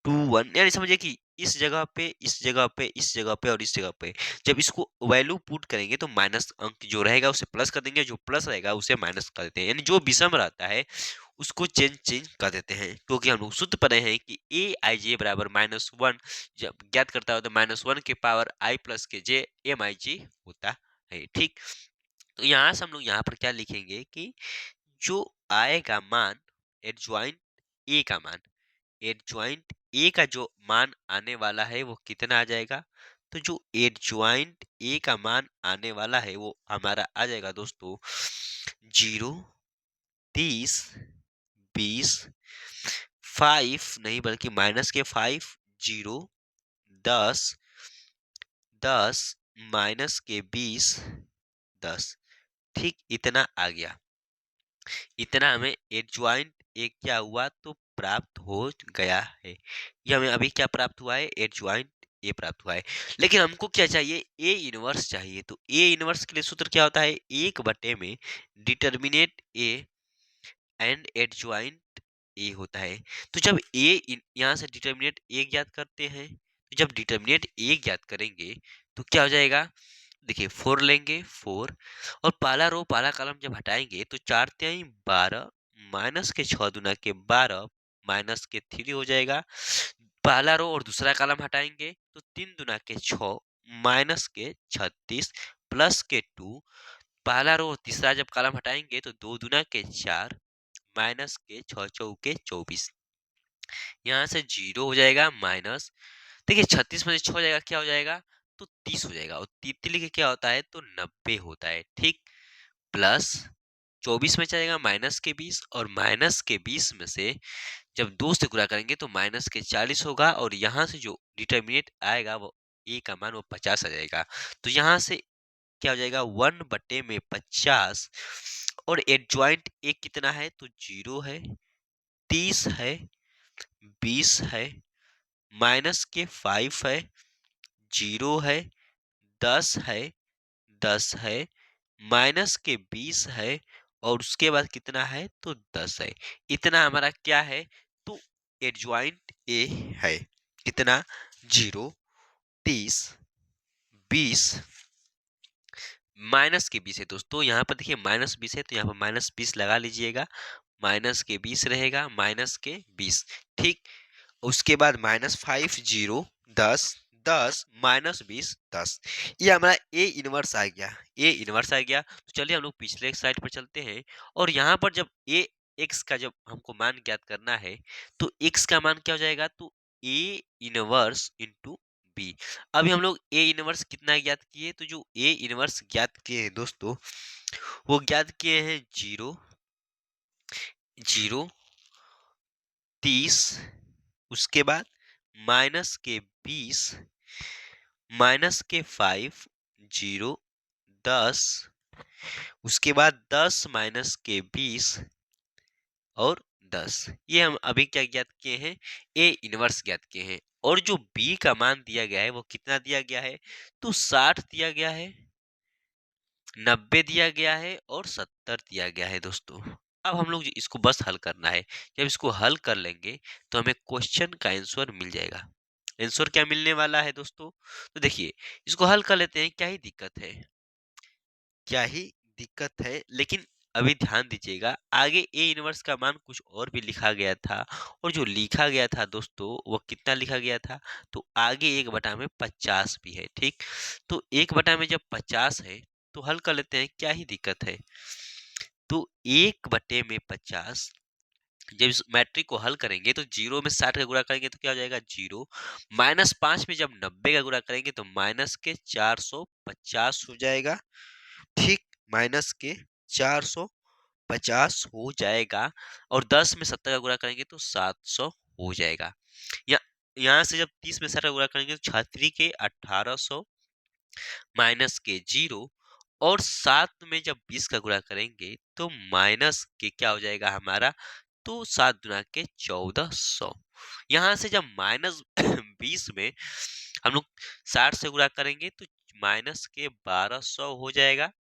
2 1, यानी समझिए कि इस जगह पे इस जगह पे इस जगह पे और इस जगह पे जब इसको वैल्यू पुट करेंगे तो माइनस अंक जो रहेगा उसे प्लस कर देंगे, जो प्लस रहेगा उसे माइनस कर देते हैं, यानी जो विषम रहता है उसको चेंज चेंज कर देते हैं, क्योंकि हम लोग सूत्र पढ़े हैं कि ए आई जे बराबर -1 जब ज्ञात करता है तो -1 के पावर आई प्लस के जे एम आई जे होता है, ठीक। तो यहाँ से हम लोग यहाँ पर क्या लिखेंगे कि जो आएगा मान एडज्वाइंट ए का मान, एडज्वाइंट ए का जो मान आने वाला है वो कितना आ जाएगा, तो जो एडज्वाइंट ए का मान आने वाला है वो हमारा आ जाएगा दोस्तों 0 30 20 5 नहीं बल्कि माइनस के 5 0 10 10 माइनस के 20 10, ठीक। इतना आ गया, इतना हमें एडज्वाइंट ए क्या हुआ तो प्राप्त हो गया है। ये हमें अभी क्या प्राप्त हुआ है, एडज्वाइंट ए प्राप्त हुआ है। लेकिन हमको क्या चाहिए, ए इनवर्स चाहिए। तो ए इनवर्स के लिए सूत्र क्या होता है, 1/में डिटर्मिनेट ए एंड एडज्वाइंट ए होता है। तो जब ए यहाँ से डिटर्मिनेट ए ज्ञात करते हैं, तो जब डिटर्मिनेट ए ज्ञात करेंगे तो क्या हो जाएगा, देखिए 4 लेंगे 4 और पहला रो पहला कॉलम जब हटाएंगे तो 4 तिहाई 12 माइनस के 6 दूना के 12 माइनस के 3 हो जाएगा। पहला रो और दूसरा कॉलम हटाएंगे तो 3 दूना के 6 माइनस के 36 प्लस के 2, पहला रो और तीसरा जब कॉलम हटाएंगे तो 2 दूना के 4 माइनस के 6 चौके 24, यहाँ से 0 हो जाएगा माइनस, देखिए 36 में से 6 हो जाएगा क्या हो जाएगा, तो 30 हो जाएगा और 33 लिखे क्या होता है तो 90 होता है, ठीक। प्लस 24 में चलेगा माइनस के 20 और माइनस के 20 में से जब 2 से गुणा करेंगे तो माइनस के 40 होगा और यहाँ से जो डिटर्मिनेट आएगा वो ए का मान वो 50 आ जाएगा। तो यहाँ से क्या हो जाएगा 1/50 और एडज्वाइंट ए कितना है तो 0 है 30 है 20 है माइनस के 5 है 0 है 10 है 10 है माइनस के 20 है और उसके बाद कितना है तो 10 है। इतना हमारा क्या है तो एडज्वाइंट ए है, कितना 0 30 20 माइनस के 20 है दोस्तों। यहाँ पर देखिए -20 है तो यहाँ पर -20 लगा लीजिएगा, माइनस के 20 रहेगा माइनस के 20, ठीक। उसके बाद -5 0 10 10 -20 10, ये हमारा ए इनवर्स आ गया, ए इनवर्स आ गया। तो चलिए हम लोग पिछले स्लाइड पर चलते हैं और यहाँ पर जब ए एक्स का जब हमको मान ज्ञात करना है तो एक्स का मान क्या हो जाएगा तो ए इनवर्स इंटू बी। अभी हम लोग ए इनवर्स कितना ज्ञात किए, तो जो ए इनवर्स ज्ञात किए हैं दोस्तों वो ज्ञात किए हैं 0 0 30, उसके बाद माइनस के 20 माइनस के 5 0 10, उसके बाद 10 माइनस के 20 और 10, ये हम अभी क्या ज्ञात किए हैं ए इनवर्स ज्ञात किए हैं। और जो बी का मान दिया गया है वो कितना दिया गया है तो 60 दिया गया है 90 दिया गया है और 70 दिया गया है दोस्तों। अब हम लोग इसको बस हल करना है, जब इसको हल कर लेंगे तो हमें क्वेश्चन का आंसर मिल जाएगा। आंसर क्या मिलने वाला है दोस्तों, तो देखिए इसको हल कर लेते हैं, क्या ही दिक्कत है, क्या ही दिक्कत है। लेकिन अभी ध्यान दीजिएगा, आगे ए इनवर्स का मान कुछ और भी लिखा गया था, और जो लिखा गया था दोस्तों वो कितना लिखा गया था, तो आगे 1/50 भी है। ठीक, तो 1 में जब 50 है तो हल कर लेते हैं, क्या ही दिक्कत है। तो 1/50, जब इस मैट्रिक को हल करेंगे तो 0 में 60 का गुणा करेंगे तो क्या हो जाएगा 0, -5 में जब 90 का गुणा करेंगे तो माइनस के 450 हो जाएगा। ठीक, माइनस के 450 हो जाएगा, और 10 में 70 का गुणा करेंगे तो 700 हो जाएगा। यहाँ से जब 30 में 60 का गुणा करेंगे तो छात्री के 1800 माइनस के 0, और 7 में जब 20 का गुणा करेंगे तो माइनस के क्या हो जाएगा हमारा, तो 7 गुना के 1400। यहाँ से जब -20 में हम लोग 60 से गुणा करेंगे तो माइनस के 1200 हो जाएगा।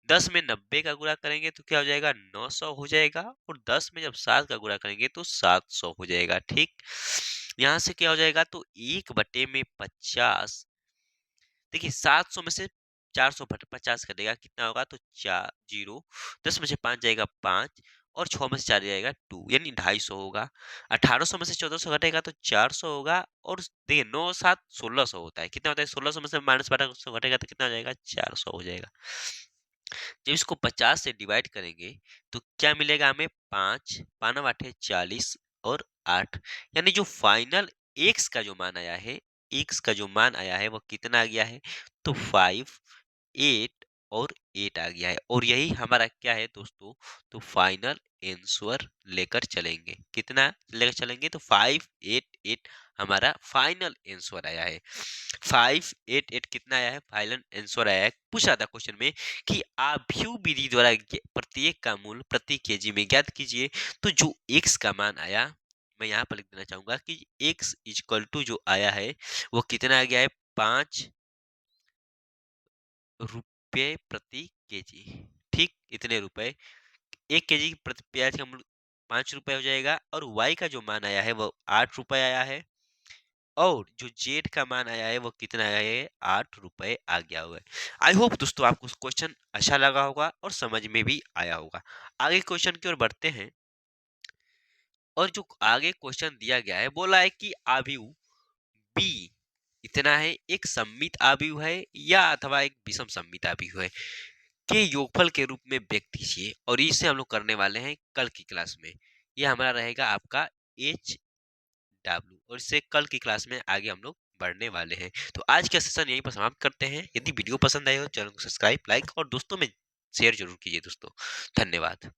10 में 90 का गुणा करेंगे तो क्या हो जाएगा 900 हो जाएगा, और 10 में जब 7 का गुणा करेंगे तो 700 हो जाएगा। ठीक, यहाँ से क्या हो जाएगा, तो 1/50, देखिए 700 में से 450 कटेगा, कितना होगा, तो 4 जीरो, 10 में से 5 जाएगा 5, और 6 में से 4 जाएगा 2, यानी 250 होगा। 1800 में से 1400 घटेगा तो 400 होगा, और देखिए 9 7 1600 होता है, कितना होता है, 1600 में से -1200 घटेगा तो कितना हो जाएगा, 400 हो जाएगा। जब इसको 50 से डिवाइड करेंगे तो क्या मिलेगा हमें, 5 5 8 40 और 8, यानी जो फाइनल एक्स का जो मान आया है, एक्स का जो मान आया है वो कितना आ गया है, तो 5 8 और 8 आ गया है, और यही हमारा क्या है दोस्तों, तो फाइनल आंसर लेकर चलेंगे, कितना लेकर चलेंगे, तो 588 हमारा फाइनल आंसर आया है। 588 कितना आया है, फाइनल आंसर आया है। पूछा था क्वेश्चन में कि आव्यूह विधि द्वारा प्रत्येक का मूल प्रति केजी में ज्ञात कीजिए, तो जो एक्स का मान आया, मैं यहाँ पर लिख देना चाहूंगा कि x इक्वल टू जो आया है वो कितना आ गया है, 5 रुपये प्रति केजी। ठीक, इतने रुपए 1 केजी प्रति प्याज का मूल्य 5 रुपए हो जाएगा, और y का जो मान आया है वो 8 रुपए आया है, और जो जेड का मान आया है वो कितना आया है, 8 रुपए आ गया हुआ है। आई होप दोस्तों आपको क्वेश्चन अच्छा लगा होगा और समझ में भी आया होगा। आगे क्वेश्चन की ओर बढ़ते हैं, और जो आगे क्वेश्चन दिया गया है, बोला है कि आव्यूह बी इतना है, एक सममित आव्यूह है या अथवा एक विषम सममित आव्यूह है, के योगफल के रूप में व्यक्त कीजिए, और इसे हम लोग करने वाले हैं कल की क्लास में। ये हमारा रहेगा आपका एच डब्ल्यू, और इससे कल की क्लास में आगे हम लोग बढ़ने वाले हैं। तो आज का सेशन यहीं पर समाप्त करते हैं। यदि वीडियो पसंद आए हो चैनल को सब्सक्राइब, लाइक और दोस्तों में शेयर जरूर कीजिए दोस्तों। धन्यवाद।